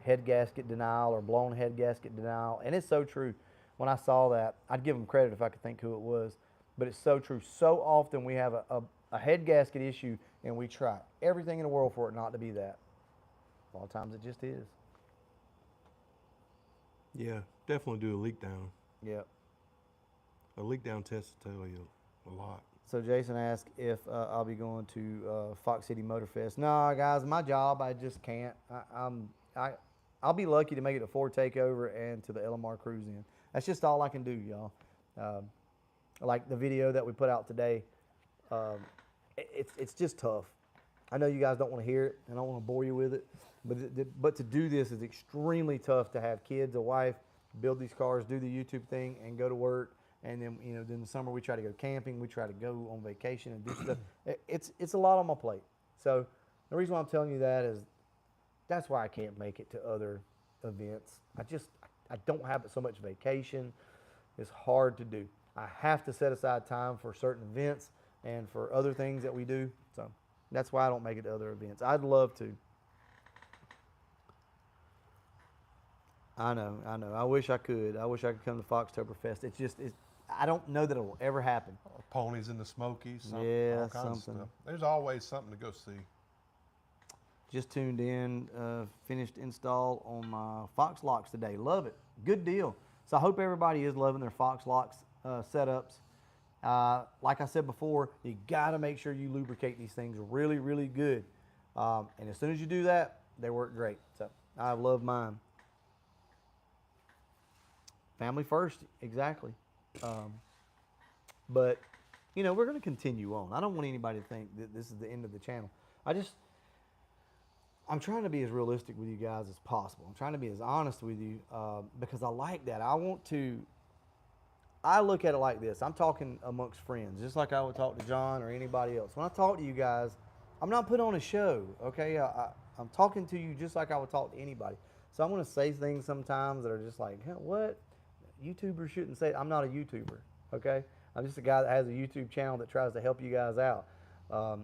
head gasket denial or blown head gasket denial, and it's so true. When I saw that, I'd give them credit if I could think who it was, but it's so true. So often we have a head gasket issue, and we try everything in the world for it not to be that. A lot of times it just is. Yeah, definitely do a leak down. Yep. A leak down test will tell you a lot. So Jason asked if I'll be going to Fox City Motor Fest. No, guys, my job, I just can't. I'll be lucky to make it to Ford Takeover and to the LMR Cruise In. That's just all I can do, y'all. Like the video that we put out today, it's just tough. I know you guys don't want to hear it, and I don't want to bore you with it, but to do this is extremely tough. To have kids, a wife, build these cars, do the YouTube thing, and go to work. And then in the summer we try to go camping, we try to go on vacation and do stuff. It's a lot on my plate. So the reason why I'm telling you that is that's why I can't make it to other events. I don't have so much vacation. It's hard to do. I have to set aside time for certain events and for other things that we do. So that's why I don't make it to other events. I'd love to. I know. I wish I could. I wish I could come to Foxtoberfest. I don't know that it will ever happen. Ponies in the Smokies. Yeah, all kinds something. of stuff. There's always something to go see. Just tuned in, finished install on my Fox locks today. Love it. Good deal. So I hope everybody is loving their Fox locks setups. Like I said before, you got to make sure you lubricate these things really, really good. And as soon as you do that, they work great. So I love mine. Family first, exactly. But, we're going to continue on. I don't want anybody to think that this is the end of the channel. I'm trying to be as realistic with you guys as possible. I'm trying to be as honest with you because I like that. I look at it like this. I'm talking amongst friends, just like I would talk to John or anybody else. When I talk to you guys, I'm not putting on a show, okay? I'm talking to you just like I would talk to anybody. So I'm going to say things sometimes that are just like, what? YouTubers shouldn't say it. I'm not a YouTuber, okay? I'm just a guy that has a YouTube channel that tries to help you guys out.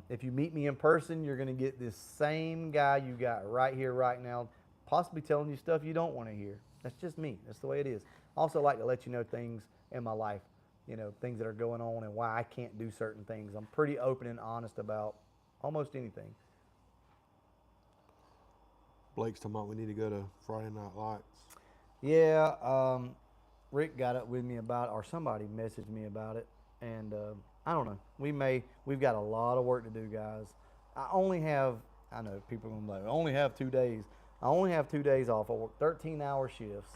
If you meet me in person, you're going to get this same guy you got right here, right now, possibly telling you stuff you don't want to hear. That's just me. That's the way it is. I also like to let you know things in my life, things that are going on and why I can't do certain things. I'm pretty open and honest about almost anything. Blake's talking about we need to go to Friday Night Lights. Yeah, Rick got up with me about it, or somebody messaged me about it, and I don't know. We've got a lot of work to do, guys. I know people are going to be like, I only have 2 days. I only have 2 days off. I work 13-hour shifts.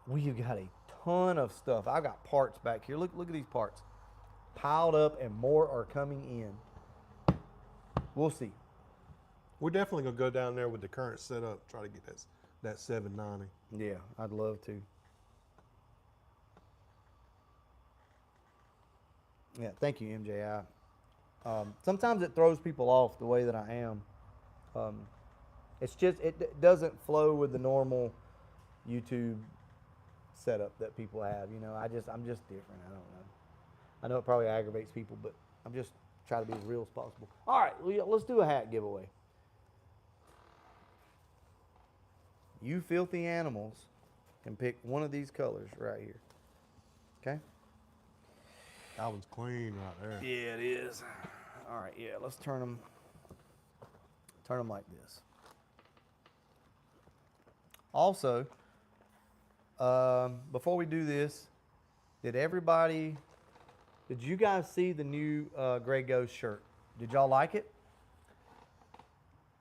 We've got a ton of stuff. I got parts back here. Look at these parts piled up, and more are coming in. We'll see. We're definitely going to go down there with the current setup, try to get that 790. Yeah, I'd love to. Yeah, thank you, MJI. Sometimes it throws people off the way that I am. It doesn't flow with the normal YouTube setup that people have. I'm just different. I don't know. I know it probably aggravates people, but I'm just trying to be as real as possible. All right, let's do a hat giveaway. You filthy animals can pick one of these colors right here. Okay? That one's clean right there. Yeah, it is. All right, yeah, let's turn them like this. Also, before we do this, did you guys see the new Gray Ghost shirt? Did y'all like it?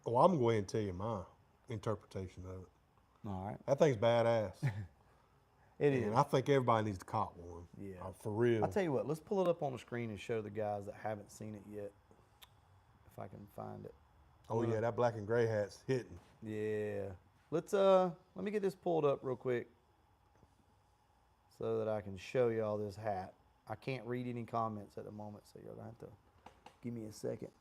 Oh, I'm going to go ahead and tell you my interpretation of it. All right. That thing's badass. It is. And I think everybody needs to cop one. Yeah. For real. I'll tell you what, let's pull it up on the screen and show the guys that haven't seen it yet. If I can find it. Oh yeah, that black and gray hat's hitting. Yeah. Let me get this pulled up real quick so that I can show y'all this hat. I can't read any comments at the moment, so you're gonna have to give me a second.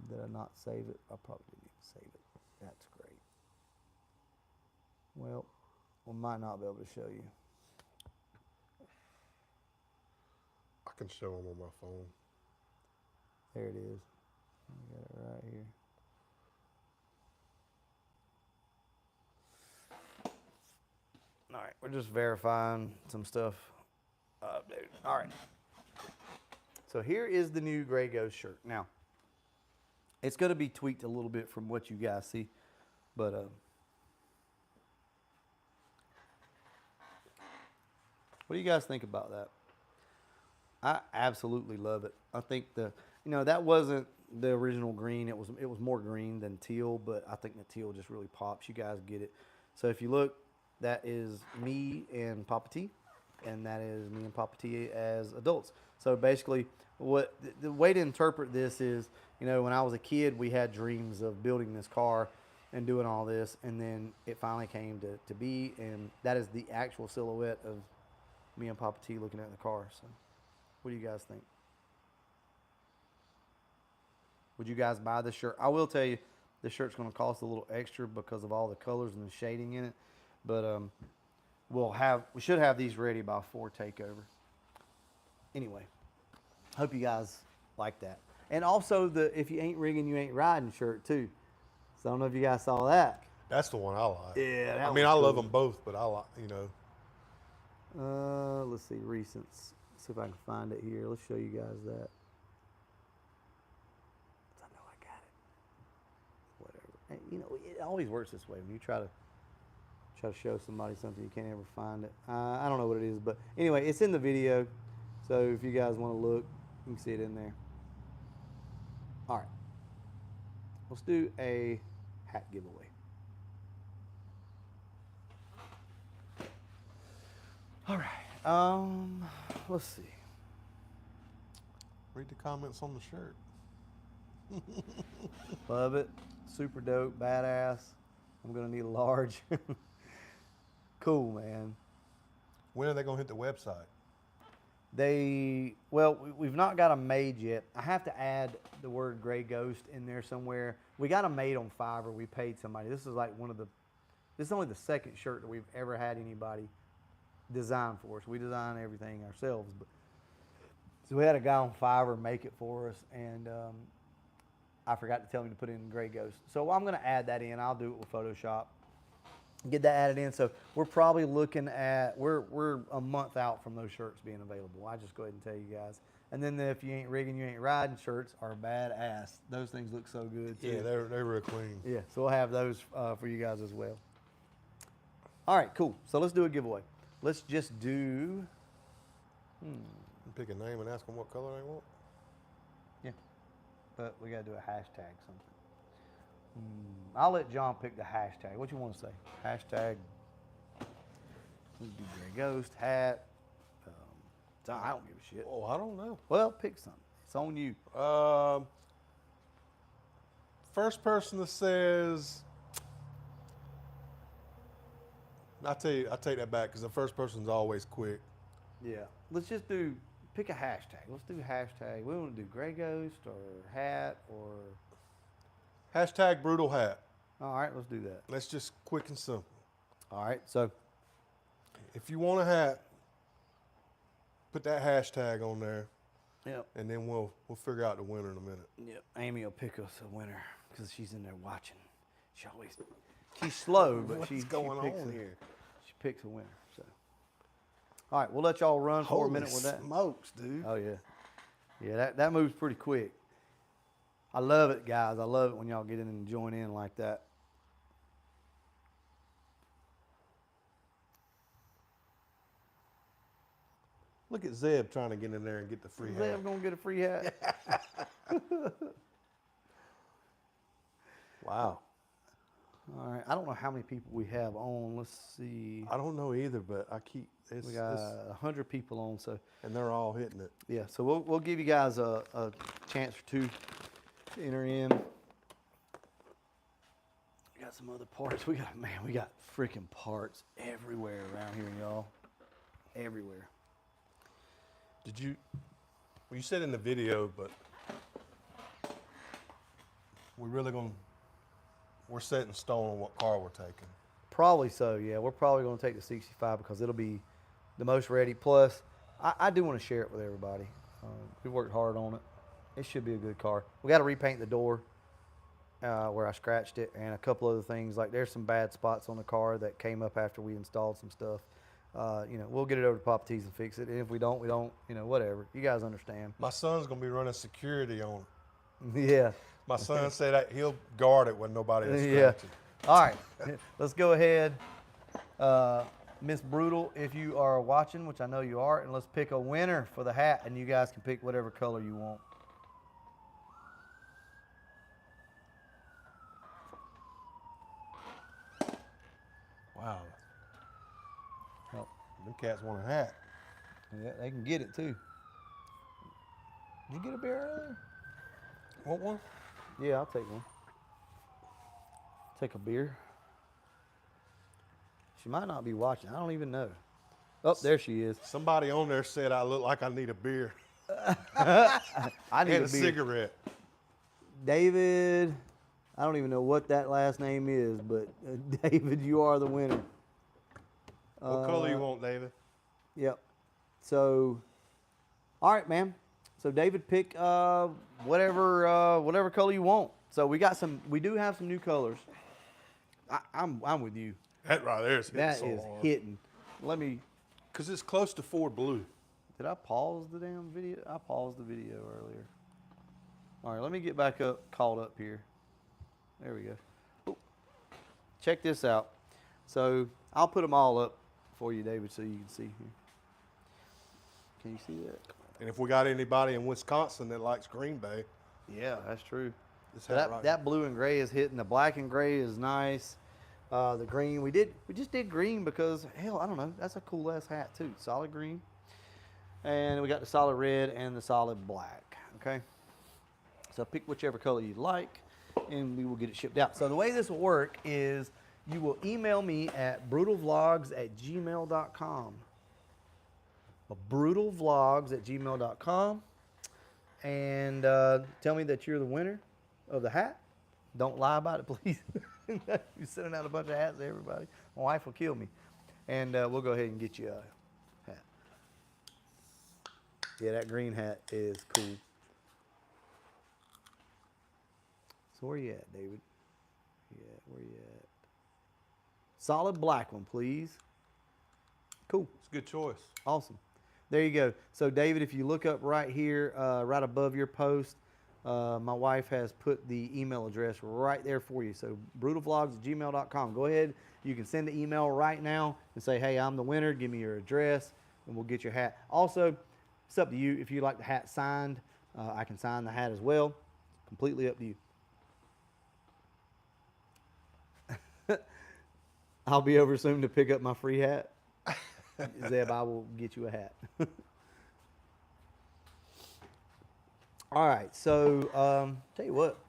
Did I not save it? I probably didn't even save it. That's great. Well, we might not be able to show you. I can show them on my phone. There it is. I got it right here. All right, we're just verifying some stuff. Dude. All right. So here is the new Gray Ghost shirt. Now, it's going to be tweaked a little bit from what you guys see, but what do you guys think about that? I absolutely love it. I think that wasn't the original green. It was more green than teal, but I think the teal just really pops. You guys get it. So if you look, that is me and Papa T. and that is me and Papa T as adults. So basically, what the way to interpret this is, you know, when I was a kid, we had dreams of building this car and doing all this, and then it finally came to be, and that is the actual silhouette of me and Papa T looking at the car. So, what do you guys think? Would you guys buy this shirt? I will tell you, this shirt's going to cost a little extra because of all the colors and the shading in it, but we should have these ready by 4 takeover. Anyway, hope you guys like that. And also the if you ain't rigging, you ain't riding shirt too. So I don't know if you guys saw that. That's the one I like. Yeah, that I mean, was I love cool. them both, but I like, you know. Let's see, recents. Let's see if I can find it here. Let's show you guys that. I know I got it. Whatever. And, you know, it always works this way when you try to show somebody something, you can't ever find it. I don't know what it is, but anyway, it's in the video. So if you guys want to look, you can see it in there. All right. Let's do a hat giveaway. All right. Let's see. Read the comments on the shirt. Love it. Super dope. Badass. I'm gonna need a large. Cool, man. When are they gonna hit the website? We've not got them made yet. I have to add the word Gray Ghost in there somewhere. We got them made on Fiverr. We paid somebody. This is like this is only the second shirt that we've ever had anybody design for us. We design everything ourselves, so we had a guy on Fiverr make it for us, and I forgot to tell him to put in Gray Ghost. So I'm going to add that in. I'll do it with Photoshop. Get that added in. So we're probably looking at we're a month out from those shirts being available. I just go ahead and tell you guys. And then the if you ain't rigging, you ain't riding shirts are badass. Those things look so good too. Yeah, they're real clean. Yeah, so we'll have those for you guys as well. All right, cool. So let's do a giveaway. Let's just do. Pick a name and ask them what color they want. Yeah, but we gotta do a hashtag something. I'll let John pick the hashtag. What you want to say? Hashtag. We do Gray Ghost hat. I don't give a shit. Oh, I don't know. Well, pick something. It's on you. First person that says, I take that back because the first person's always quick. Yeah. Let's just pick a hashtag. Let's do hashtag. We want to do Gray Ghost or hat or. Hashtag brutal hat. All right, let's do that. Let's just quick and simple. All right, so. If you want a hat, put that hashtag on there. Yep. And then we'll figure out the winner in a minute. Yep. Amy will pick us a winner because she's in there watching. She's slow, but she picks She picks a winner. So. All right, we'll let y'all run for a minute with that. Smokes, dude. Oh yeah, yeah. That moves pretty quick. I love it, guys. I love it when y'all get in and join in like that. Look at Zeb trying to get in there and get the free hat. Zeb gonna get a free hat. Wow. All right. I don't know how many people we have on. Let's see. I don't know either, but We got 100 people on, so. And they're all hitting it. Yeah. So we'll give you guys a chance or two to enter in. We got some other parts. We got freaking parts everywhere around here, y'all. Everywhere. Well, you said in the video, but we're set in stone on what car we're taking. Probably so, yeah. We're probably going to take the 65 because it'll be the most ready. Plus, I do want to share it with everybody. We worked hard on it. It should be a good car. We got to repaint the door where I scratched it and a couple other things. Like there's some bad spots on the car that came up after we installed some stuff. We'll get it over to Papa T's and fix it. And if we don't, we don't. Whatever. You guys understand. My son's going to be running security on it. Yeah. My son said that he'll guard it when nobody is scratching. Yeah. All right. Let's go ahead. Miss Brutal, if you are watching, which I know you are, and let's pick a winner for the hat, and you guys can pick whatever color you want. Wow. Oh. Them cats want a hat. Yeah, they can get it too. Did you get a beer earlier? Want one? Yeah, I'll take one. Take a beer. She might not be watching. I don't even know. Oh, there she is. Somebody on there said I look like I need a beer I need and a a beer. cigarette. David, I don't even know what that last name is, but David, you are the winner. What color you want, David? Yep. So, all right, man. So David, pick whatever color you want. So we do have some new colors. I'm with you. That right there is hitting That so is hard. hitting. Let me. Because it's close to Ford Blue. Did I pause the damn video? I paused the video earlier. All right, let me get back caught up here. There we go. Ooh. Check this out. So I'll put them all up for you, David, so you can see here. Can you see that? And if we got anybody in Wisconsin that likes Green Bay, Yeah, that's true. it's So hat right. that blue and gray is hitting. The black and gray is nice. The green, we just did green because, hell, I don't know. That's a cool ass hat too. Solid green. And we got the solid red and the solid black. Okay. So pick whichever color you like and we will get it shipped out. So the way this will work is you will email me at brutalvlogs@gmail.com. brutalvlogs@gmail.com and tell me that you're the winner of the hat. Don't lie about it, please. You're sending out a bunch of hats to everybody. My wife will kill me. And we'll go ahead and get you a hat. Yeah, that green hat is cool. So where you at, David? Where you at? Solid black one, please. Cool. It's a good choice. Awesome. There you go. So, David, if you look up right here, right above your post, my wife has put the email address right there for you. So, brutalvlogs@gmail.com. Go ahead. You can send the email right now and say, hey, I'm the winner. Give me your address, and we'll get your hat. Also, it's up to you. If you like the hat signed, I can sign the hat as well. Completely up to you. I'll be over soon to pick up my free hat. Zeb, I will get you a hat. All right, so tell you what,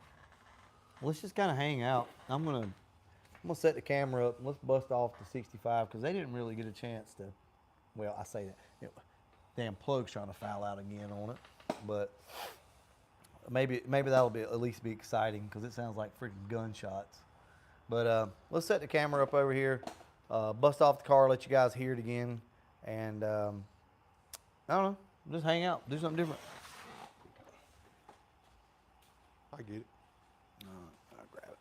let's just kind of hang out. I'm gonna set the camera up and let's bust off the 65 because they didn't really get a chance to. Well, I say that damn plug's trying to foul out again on it, but maybe that'll be at least be exciting because it sounds like freaking gunshots. But let's set the camera up over here, bust off the car, let you guys hear it again, and I don't know, just hang out, do something different. I get it. I'll grab it.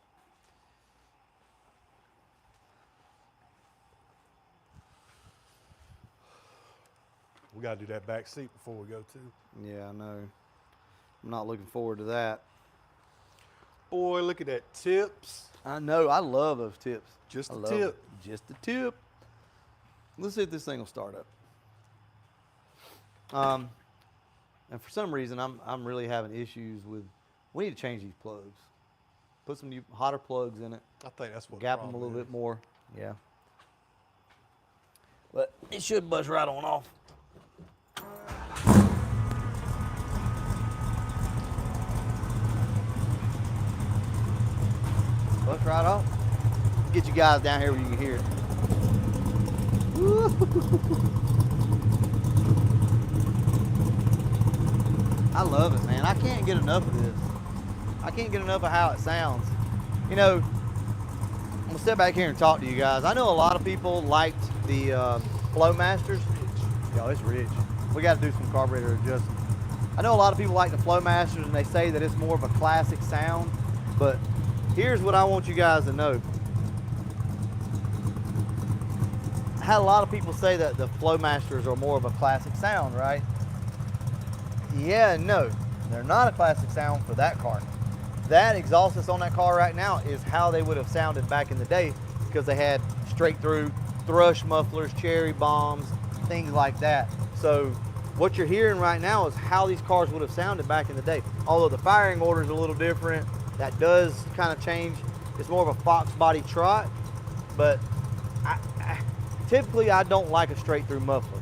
We got to do that back seat before we go too. Yeah, I know. I'm not looking forward to that. Boy, look at that tips. I know. I love those tips. Just I a love tip. it. Just a tip. Let's see if this thing will start up. And for some reason, I'm really having issues with. We need to change these plugs. Put some new hotter plugs in it. I think that's what. Gap them a little bit more. Yeah. But it should bust right on off. Bust right off. Get you guys down here where you can hear it. I love it, man. I can't get enough of this. I can't get enough of how it sounds. You know, I'm gonna step back here and talk to you guys. I know a lot of people liked the Flowmasters. Yo, it's rich. We got to do some carburetor adjustments. I know a lot of people like the Flowmasters and they say that it's more of a classic sound, but here's what I want you guys to know. I had a lot of people say that the Flowmasters are more of a classic sound, right? Yeah, no, they're not a classic sound for that car. That exhaust that's on that car right now is how they would have sounded back in the day because they had straight through thrush mufflers, cherry bombs, things like that. So what you're hearing right now is how these cars would have sounded back in the day. Although the firing order is a little different, that does kind of change. It's more of a Fox body trot, but typically I don't like a straight through muffler.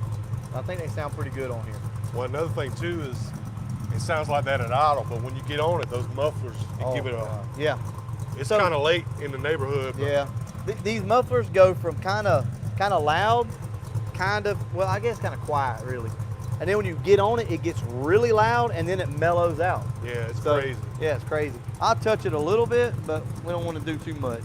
I think they sound pretty good on here. Well, another thing too is it sounds like that at idle, but when you get on it, those mufflers, you give it a. Yeah. It's So- kind of late in the neighborhood. But Yeah. These mufflers go from kind of loud, well, I guess kind of quiet, really. And then when you get on it, it gets really loud, and then it mellows out. Yeah, it's So, crazy. Yeah, it's crazy. I'll touch it a little bit, but we don't want to do too much.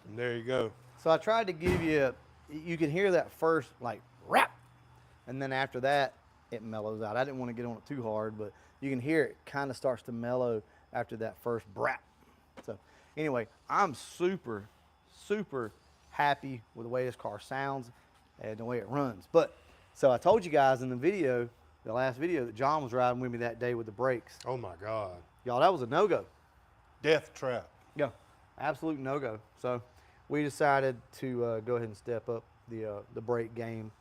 And there you go. So I tried to give you can hear that first like rap, and then after that it mellows out. I didn't want to get on it too hard, but you can hear it kind of starts to mellow after that first brap. So anyway, I'm super, super happy with the way this car sounds and the way it runs. But so I told you guys in the video, the last video, that John was riding with me that day with the brakes. Oh my God. Y'all, that was a no-go. Death trap. Yeah, absolute no-go. So we decided to go ahead and step up the brake game.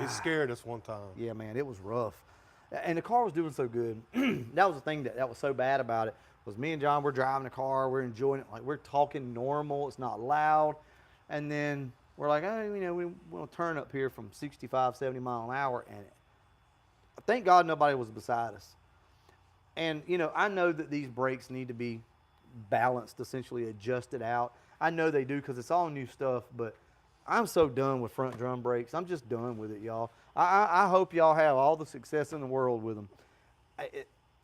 It scared us one time. Yeah, man, it was rough. And the car was doing so good. That was the thing that was so bad about it, was me and John were driving the car, we're enjoying it, like we're talking normal, it's not loud. And then we're like, oh, you know, we want to turn up here from 65, 70 mile an hour. And thank God nobody was beside us. And, you know, I know that these brakes need to be balanced, essentially adjusted out. I know they do because it's all new stuff, but I'm so done with front drum brakes. I'm just done with it, y'all. I hope y'all have all the success in the world with them.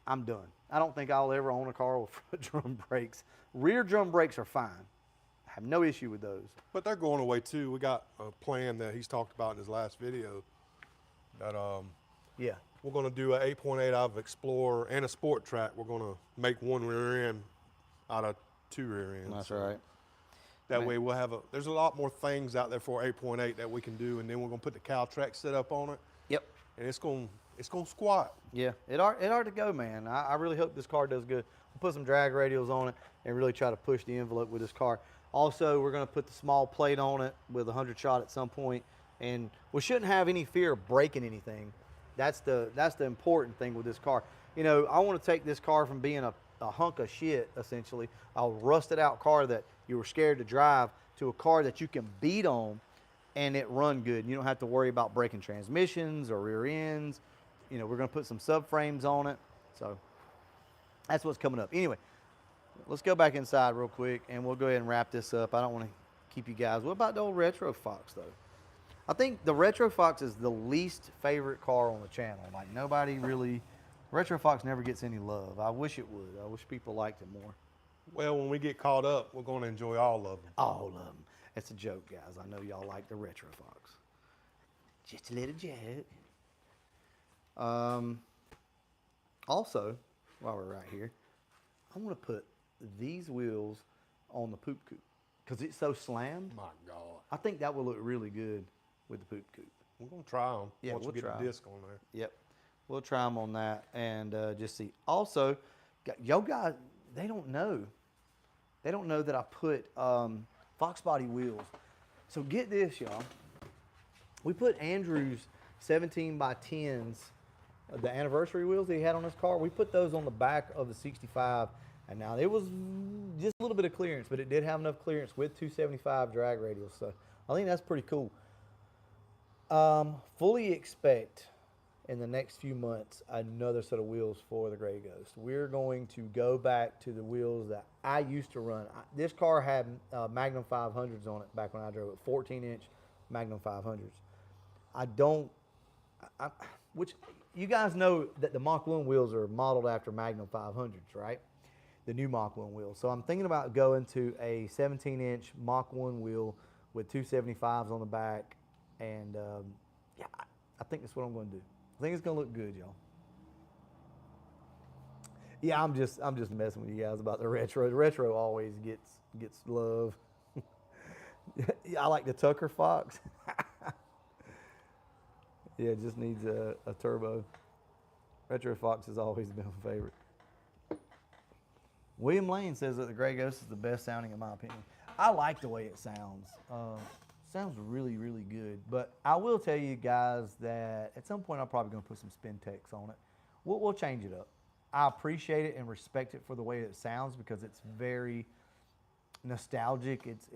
I'm done. I don't think I'll ever own a car with front drum brakes. Rear drum brakes are fine. I have no issue with those. But they're going away too. We got a plan that he's talked about in his last video that Yeah. we're going to do an 8.8 out of Explorer and a Sport Track. We're going to make one rear end out of two rear ends. That's right. That Man. way we'll have there's a lot more things out there for 8.8 that we can do, and then we're going to put the cow track set up on it, Yep. and it's going to squat. Yeah, it ought to go, man. I really hope this car does good. We'll put some drag radials on it and really try to push the envelope with this car. Also, we're going to put the small plate on it with a 100 shot at some point, and we shouldn't have any fear of breaking anything. That's the important thing with this car. You know, I want to take this car from being a hunk of shit, essentially, a rusted out car that you were scared to drive, to a car that you can beat on and it run good. And you don't have to worry about breaking transmissions or rear ends. You know, we're going to put some subframes on it. So that's what's coming up. Anyway, let's go back inside real quick and we'll go ahead and wrap this up. I don't want to keep you guys. What about the old Retro Fox, though? I think the Retro Fox is the least favorite car on the channel. Like, nobody really, Retro Fox never gets any love. I wish it would. I wish people liked it more. Well, when we get caught up, we're going to enjoy all of them. All of them. It's a joke, guys. I know y'all like the Retro Fox. Just a little joke. Also, while we're right here, I want to put these wheels on the poop coupe because it's so slammed. My God. I think that will look really good with the poop coupe. We're going to try them Yeah, once we'll we get try the 'em. disc on there. Yep. We'll try them on that and just see. Also, yo guys, they don't know. They don't know that I put Fox body wheels. So get this, y'all. We put Andrew's 17 by 10s, the anniversary wheels that he had on his car. We put those on the back of the 65. And now it was just a little bit of clearance, but it did have enough clearance with 275 drag radials. So I think that's pretty cool. Fully expect in the next few months another set of wheels for the Gray Ghost. We're going to go back to the wheels that I used to run. This car had Magnum 500s on it back when I drove it, 14-inch Magnum 500s. Which you guys know that the Mach 1 wheels are modeled after Magnum 500s, right? The new Mach 1 wheels. So I'm thinking about going to a 17-inch Mach 1 wheel with 275s on the back, and yeah, I think that's what I'm going to do. I think it's going to look good, y'all. Yeah, I'm just messing with you guys about the retro. The retro always gets love. I like the Tucker Fox. Yeah, it just needs a turbo. Retro Fox has always been a favorite. William Lane says that the Grey Ghost is the best sounding in my opinion. I like the way it sounds. Sounds really, really good. But I will tell you guys that at some point I'm probably going to put some spin text on it. We'll change it up. I appreciate it and respect it for the way it sounds because it's very nostalgic. It's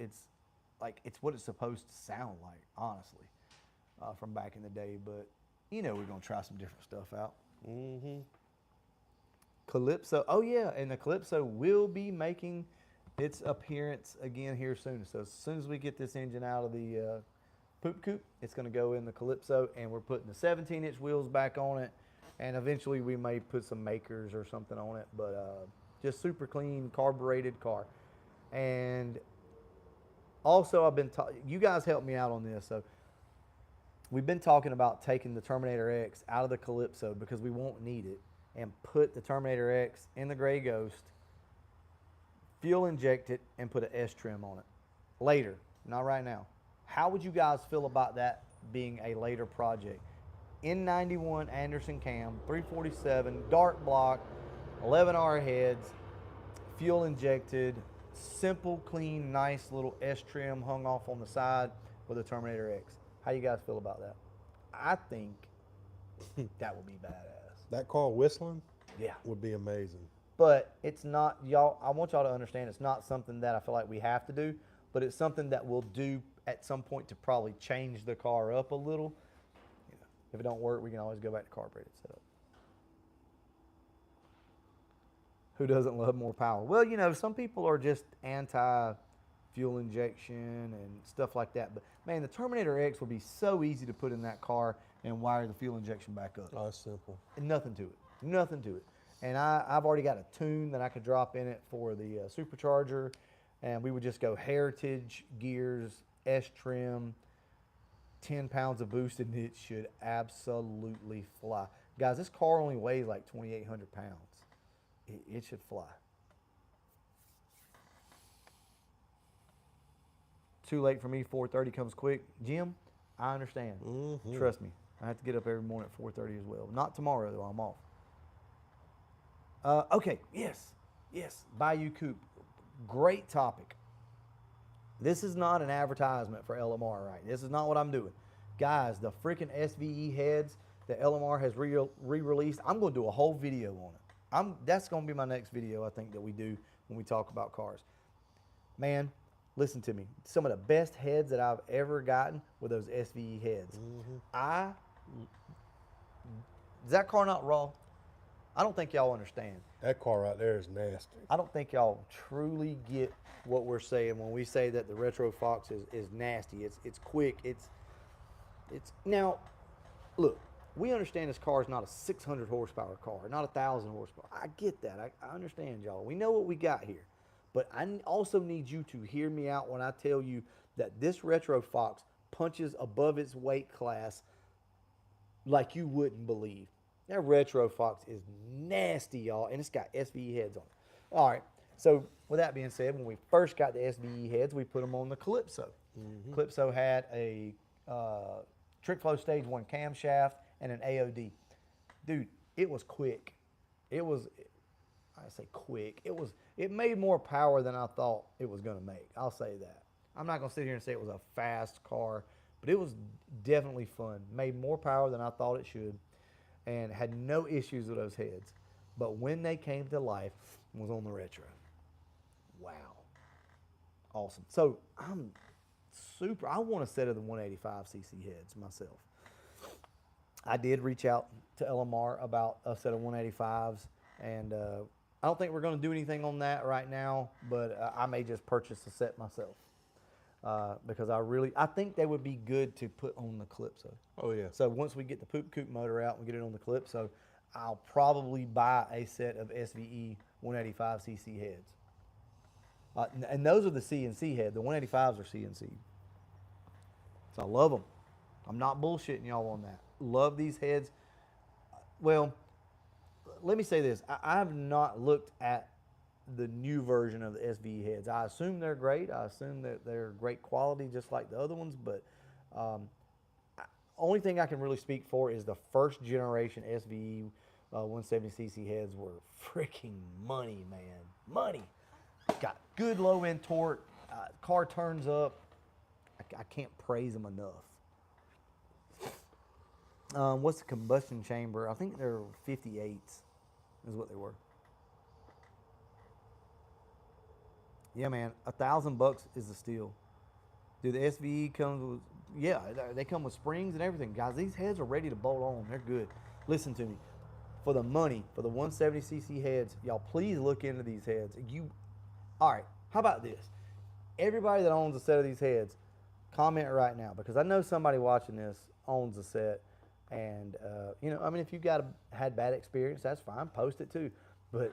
like it's what it's supposed to sound like, honestly, from back in the day. But you know we're going to try some different stuff out. Mm-hmm. Calypso. Oh yeah, and the Calypso will be making its appearance again here soon. So as soon as we get this engine out of the poop coop, it's going to go in the Calypso, and we're putting the 17-inch wheels back on it, and eventually we may put some makers or something on it. But just super clean, carbureted car. And also, I've been you guys helped me out on this. So we've been talking about taking the Terminator X out of the Calypso because we won't need it, and put the Terminator X in the Grey Ghost, fuel inject it, and put an S trim on it. Later, not right now. How would you guys feel about that being a later project? N91 Anderson cam, 347, dark block, 11R heads, fuel injected, simple, clean, nice little S trim hung off on the side with a Terminator X. How you guys feel about that? I think that would be badass. That car whistling Yeah. would be amazing. But it's not, y'all, I want y'all to understand it's not something that I feel like we have to do, but it's something that we'll do at some point to probably change the car up a little. You know, if it don't work, we can always go back to carbureted setup. Who doesn't love more power? Well, you know, some people are just anti-fuel injection and stuff like that. But, man, the Terminator X will be so easy to put in that car and wire the fuel injection back up. Oh, that's simple. And nothing to it. Nothing to it. And I've already got a tune that I could drop in it for the supercharger. And we would just go Heritage gears, S trim, 10 pounds of boost, and it should absolutely fly. Guys, this car only weighs like 2,800 pounds. It should fly. Too late for me, 4:30 comes quick. Jim, I understand. Mm-hmm. Trust me. I have to get up every morning at 4:30 as well. Not tomorrow, though. I'm off. Okay, yes. Bayou Coupe. Great topic. This is not an advertisement for LMR, right? This is not what I'm doing. Guys, the freaking SVE heads that LMR has re-released, I'm going to do a whole video on it. That's going to be my next video, I think, that we do when we talk about cars. Man, listen to me. Some of the best heads that I've ever gotten were those SVE heads. Mm-hmm. Is that car not raw? I don't think y'all understand. That car right there is nasty. I don't think y'all truly get what we're saying when we say that the Retro Fox is nasty. It's quick. It's now, look, we understand this car is not a 600 horsepower car, not 1,000 horsepower. I get that. I understand y'all. We know what we got here. But I also need you to hear me out when I tell you that this Retro Fox punches above its weight class like you wouldn't believe. That Retro Fox is nasty, y'all, and it's got SVE heads on it. All right, so with that being said, when we first got the SVE heads, we put them on the Calypso. Mm-hmm. Calypso had a Trick Flow Stage 1 camshaft and an AOD. Dude, it was quick. I say quick. It made more power than I thought it was going to make. I'll say that. I'm not going to sit here and say it was a fast car, but it was definitely fun. Made more power than I thought it should, and had no issues with those heads. But when they came to life, it was on the Retro. Wow. Awesome. So I want a set of the 185cc heads myself. I did reach out to LMR about a set of 185s, and I don't think we're going to do anything on that right now, but I may just purchase a set myself because I think they would be good to put on the Calypso. Oh, yeah. So once we get the Poop Coupe motor out and get it on the Calypso, I'll probably buy a set of SVE 185cc heads. And those are the CNC head. The 185s are CNC. So I love them. I'm not bullshitting y'all on that. Love these heads. Well, let me say this. I have not looked at the new version of the SVE heads. I assume they're great. I assume that they're great quality just like the other ones, but only thing I can really speak for is the first generation SVE 170cc heads were freaking money, man. Money. Got good low end torque. Car turns up. I can't praise them enough. What's the combustion chamber? I think they're 58s is what they were. Yeah, man, $1,000 is the steal. Dude, the SVE comes with, yeah, they come with springs and everything. Guys, these heads are ready to bolt on. They're good. Listen to me. For the money, for the 170cc heads, y'all please look into these heads. All right, how about this? Everybody that owns a set of these heads, comment right now, because I know somebody watching this owns a set. And, you know, I mean, if you had bad experience, that's fine. Post it too. But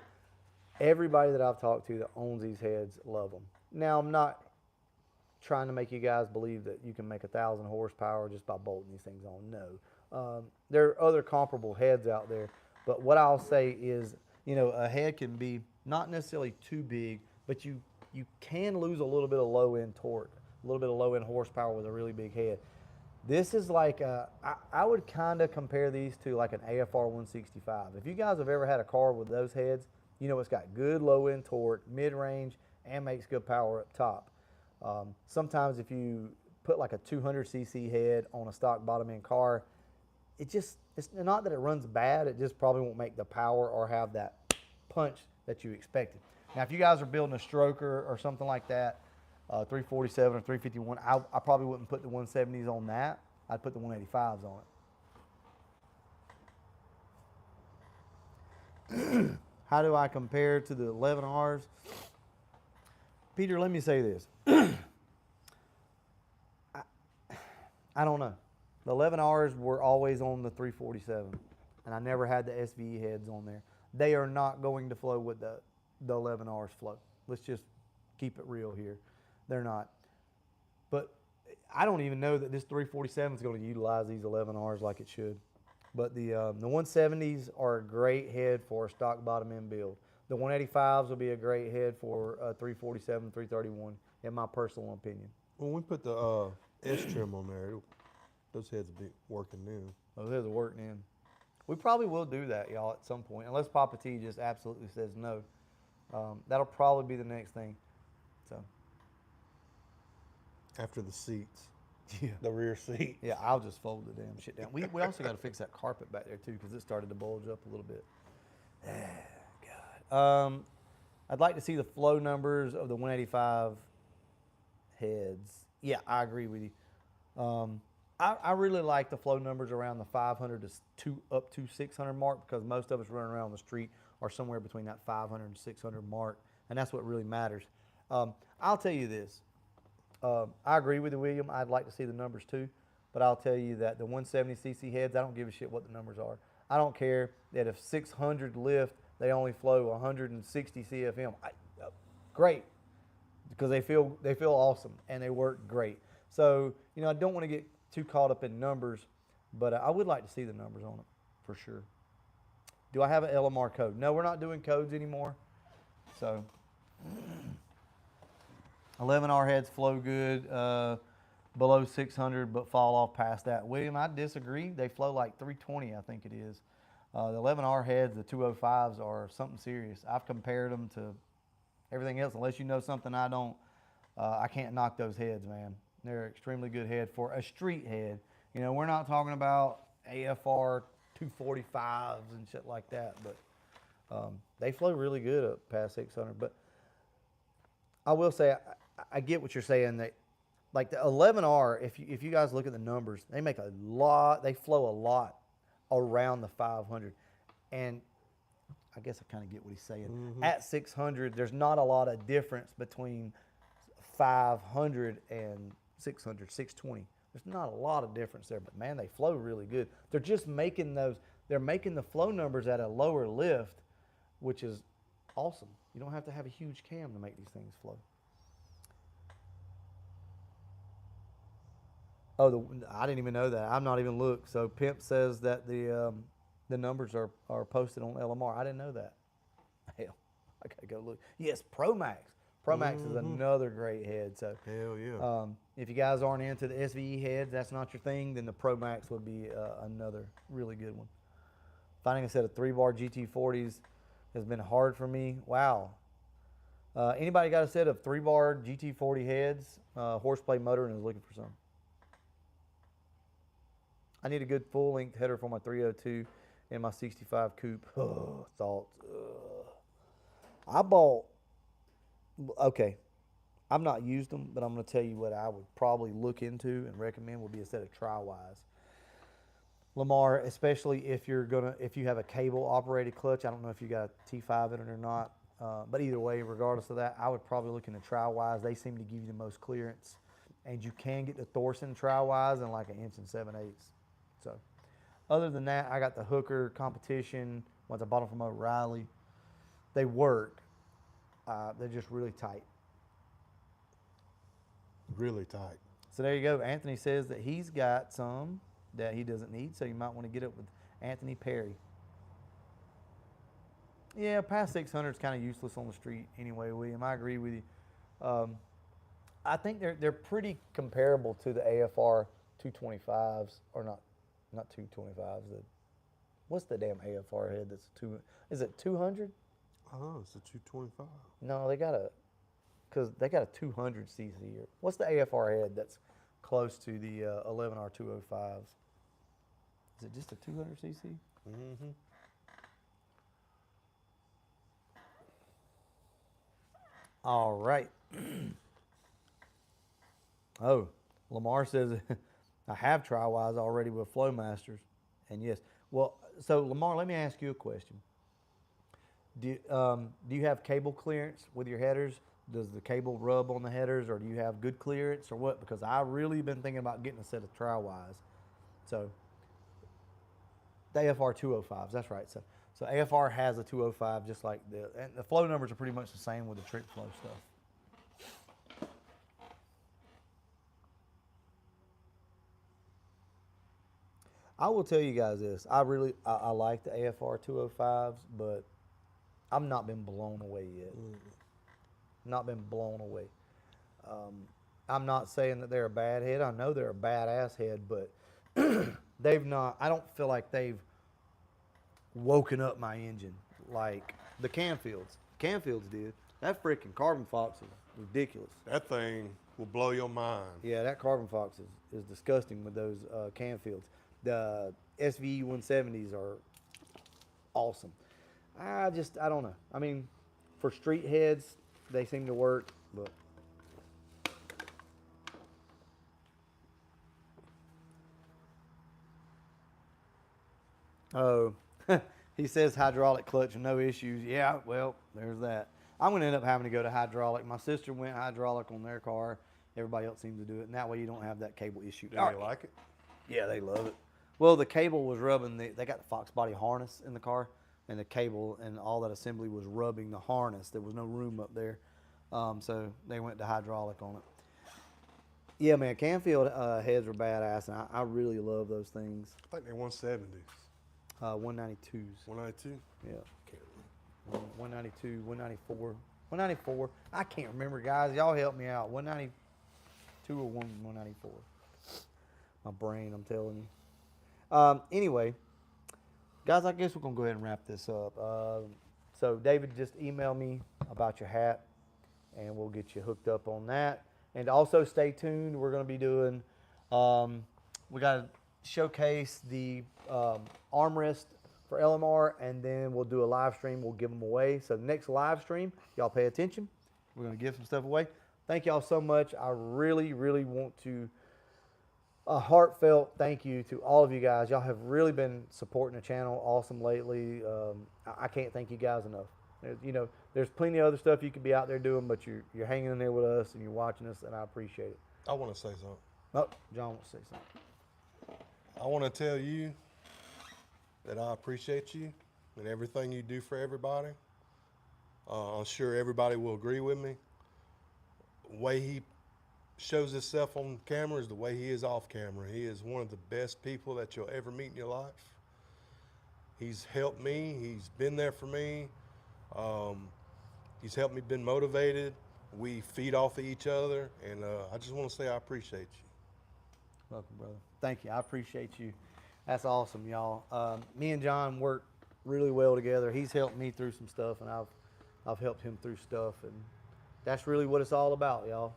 everybody that I've talked to that owns these heads love them. Now, I'm not trying to make you guys believe that you can make 1,000 horsepower just by bolting these things on. No. There are other comparable heads out there. But what I'll say is, you know, a head can be not necessarily too big, but you can lose a little bit of low-end torque, a little bit of low-end horsepower with a really big head. This is like, I would kind of compare these to like an AFR 165. If you guys have ever had a car with those heads, you know it's got good low-end torque, mid-range, and makes good power up top. Sometimes if you put like a 200cc head on a stock bottom-end car, it's not that it runs bad, it just probably won't make the power or have that punch that you expected. Now, if you guys are building a stroker or something like that, 347 or 351, I probably wouldn't put the 170s on that. I'd put the 185s on it. How do I compare to the 11Rs? Peter, let me say this. I don't know. The 11Rs were always on the 347, and I never had the SVE heads on there. They are not going to flow with the 11Rs flow. Let's just keep it real here. They're not. But I don't even know that this 347 is going to utilize these 11Rs like it should. But the 170s are a great head for a stock bottom end build. The 185s will be a great head for a 347, 331, in my personal opinion. When we put the S trim on there, those heads will be working new. Those heads are working in. We probably will do that, y'all, at some point, unless Papa T just absolutely says no. That'll probably be the next thing. So. After the seats. Yeah. The rear seat. Yeah, I'll just fold the damn shit down. We also got to fix that carpet back there, too, because it started to bulge up a little bit. God. I'd like to see the flow numbers of the 185 heads. Yeah, I agree with you. I really like the flow numbers around the 500 to up to 600 mark, because most of us running around the street are somewhere between that 500 and 600 mark, and that's what really matters. I'll tell you this. I agree with you, William. I'd like to see the numbers too, but I'll tell you that the 170cc heads, I don't give a shit what the numbers are. I don't care that if 600 lift, they only flow 160 CFM. Great, because they feel awesome and they work great. So, you know, I don't want to get too caught up in numbers, but I would like to see the numbers on it for sure. Do I have an LMR code? No, we're not doing codes anymore. So 11R heads flow good below 600, but fall off past that. William, I disagree. They flow like 320, I think it is. The 11R heads, the 205s, are something serious. I've compared them to everything else. Unless you know something I don't, I can't knock those heads, man. They're an extremely good head for a street head. You know, we're not talking about AFR 245s and shit like that, but they flow really good up past 600. But I will say, I get what you're saying. That, like the 11R, if you guys look at the numbers, they make a lot. They flow a lot around the 500, and I guess I kind of get what he's saying. Mm-hmm. At 600, there's not a lot of difference between 500 and 600, 620. There's not a lot of difference there, but man, they flow really good. They're just making those. They're making the flow numbers at a lower lift, which is awesome. You don't have to have a huge cam to make these things flow. Oh, I didn't even know that. I'm not even looked. So Pimp says that the numbers are posted on LMR. I didn't know that. Hell, I gotta go look. Yes, Pro Max. Pro Max is another great head. So hell yeah. If you guys aren't into the SVE heads, that's not your thing, then the Pro Max would be another really good one. Finding a set of 3-bar GT40s has been hard for me. Wow. Anybody got a set of 3-bar GT40 heads, horseplay motor, and is looking for some? I need a good full-length header for my 302 and my 65 coupe. Oh, thoughts. I bought, okay, I've not used them, but I'm going to tell you what I would probably look into and recommend would be a set of tri-wise. Lamar, especially if you have a cable operated clutch. I don't know if you got a T5 in it or not, but either way, regardless of that, I would probably look into tri-wise. They seem to give you the most clearance, and you can get the Thorson tri-wise in like 1 7/8 inches. So, other than that, I got the Hooker competition ones. I bought them from O'Reilly. They work. They're just really tight. Really tight. So there you go. Anthony says that he's got some that he doesn't need, so you might want to get it with Anthony Perry. Yeah, past 600 is kind of useless on the street anyway, William. I agree with you. I think they're pretty comparable to the AFR 225s, or not 225s. What's the damn AFR head that's is it 200? Oh, it's a 225. No, they got a 200 cc here. What's the AFR head that's close to the 11R 205s? Is it just a 200 cc? Mm-hmm. All right. Oh, Lamar says I have tri-wise already with Flowmasters, and yes. Well, so Lamar, let me ask you a question. Do you have cable clearance with your headers? Does the cable rub on the headers, or do you have good clearance, or what? Because I've really been thinking about getting a set of tri-wise. So the AFR 205s, that's right. So AFR has a 205, just like and the flow numbers are pretty much the same with the trick flow stuff. I will tell you guys this. I like the AFR 205s, but I've not been blown away yet. Not been blown away. I'm not saying that they're a bad head. I know they're a badass head, but they've not. I don't feel like they've woken up my engine like the Canfields. Canfields did. That freaking Carbon Fox is ridiculous. That thing will blow your mind. Yeah, that Carbon Fox is disgusting with those Canfields. The SVE 170s are awesome. I don't know. I mean, for street heads, they seem to work, but oh, he says hydraulic clutch and no issues. Yeah, well, there's that. I'm going to end up having to go to hydraulic. My sister went hydraulic on their car. Everybody else seems to do it, and that way you don't have that cable issue. Do they like it? Yeah, they love it. Well, the cable was rubbing. They got the Fox body harness in the car, and the cable and all that assembly was rubbing the harness. There was no room up there, so they went to hydraulic on it. Yeah, man, Canfield heads are badass, and I really love those things. I think they're 170s. 192s. 192? Yeah. 192, 194. 194. I can't remember, guys. Y'all help me out. 192 or 194. My brain, I'm telling you. Anyway, guys, I guess we're going to go ahead and wrap this up. So David just emailed me about your hat, and we'll get you hooked up on that. And also stay tuned. We're going to be doing, we got to showcase the armrest for LMR, and then we'll do a live stream. We'll give them away. So next live stream, y'all pay attention. We're going to give some stuff away. Thank y'all so much. I really, really want to a heartfelt thank you to all of you guys. Y'all have really been supporting the channel awesome lately. I can't thank you guys enough. There's plenty of other stuff you could be out there doing, but you're hanging in there with us and you're watching us, and I appreciate it. I want to say something. Oh, John wants to say something. I want to tell you that I appreciate you and everything you do for everybody. I'm sure everybody will agree with me. The way he shows himself on camera is the way he is off camera. He is one of the best people that you'll ever meet in your life. He's helped me. He's been there for me. He's helped me been motivated. We feed off of each other, and I just want to say I appreciate you. Welcome, brother. Thank you. I appreciate you. That's awesome, y'all. Me and John work really well together. He's helped me through some stuff, and I've helped him through stuff, and that's really what it's all about, y'all.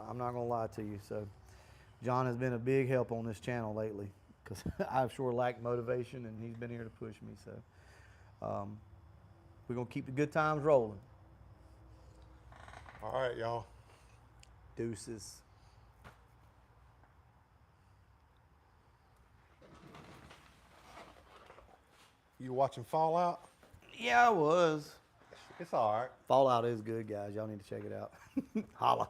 I'm not gonna lie to you. So, John has been a big help on this channel lately, because I've sure lacked motivation, and he's been here to push me. So, we're gonna keep the good times rolling. All right, y'all. Deuces. You watching Fallout? Yeah, I was. It's all right. Fallout is good, guys. Y'all need to check it out. Holla.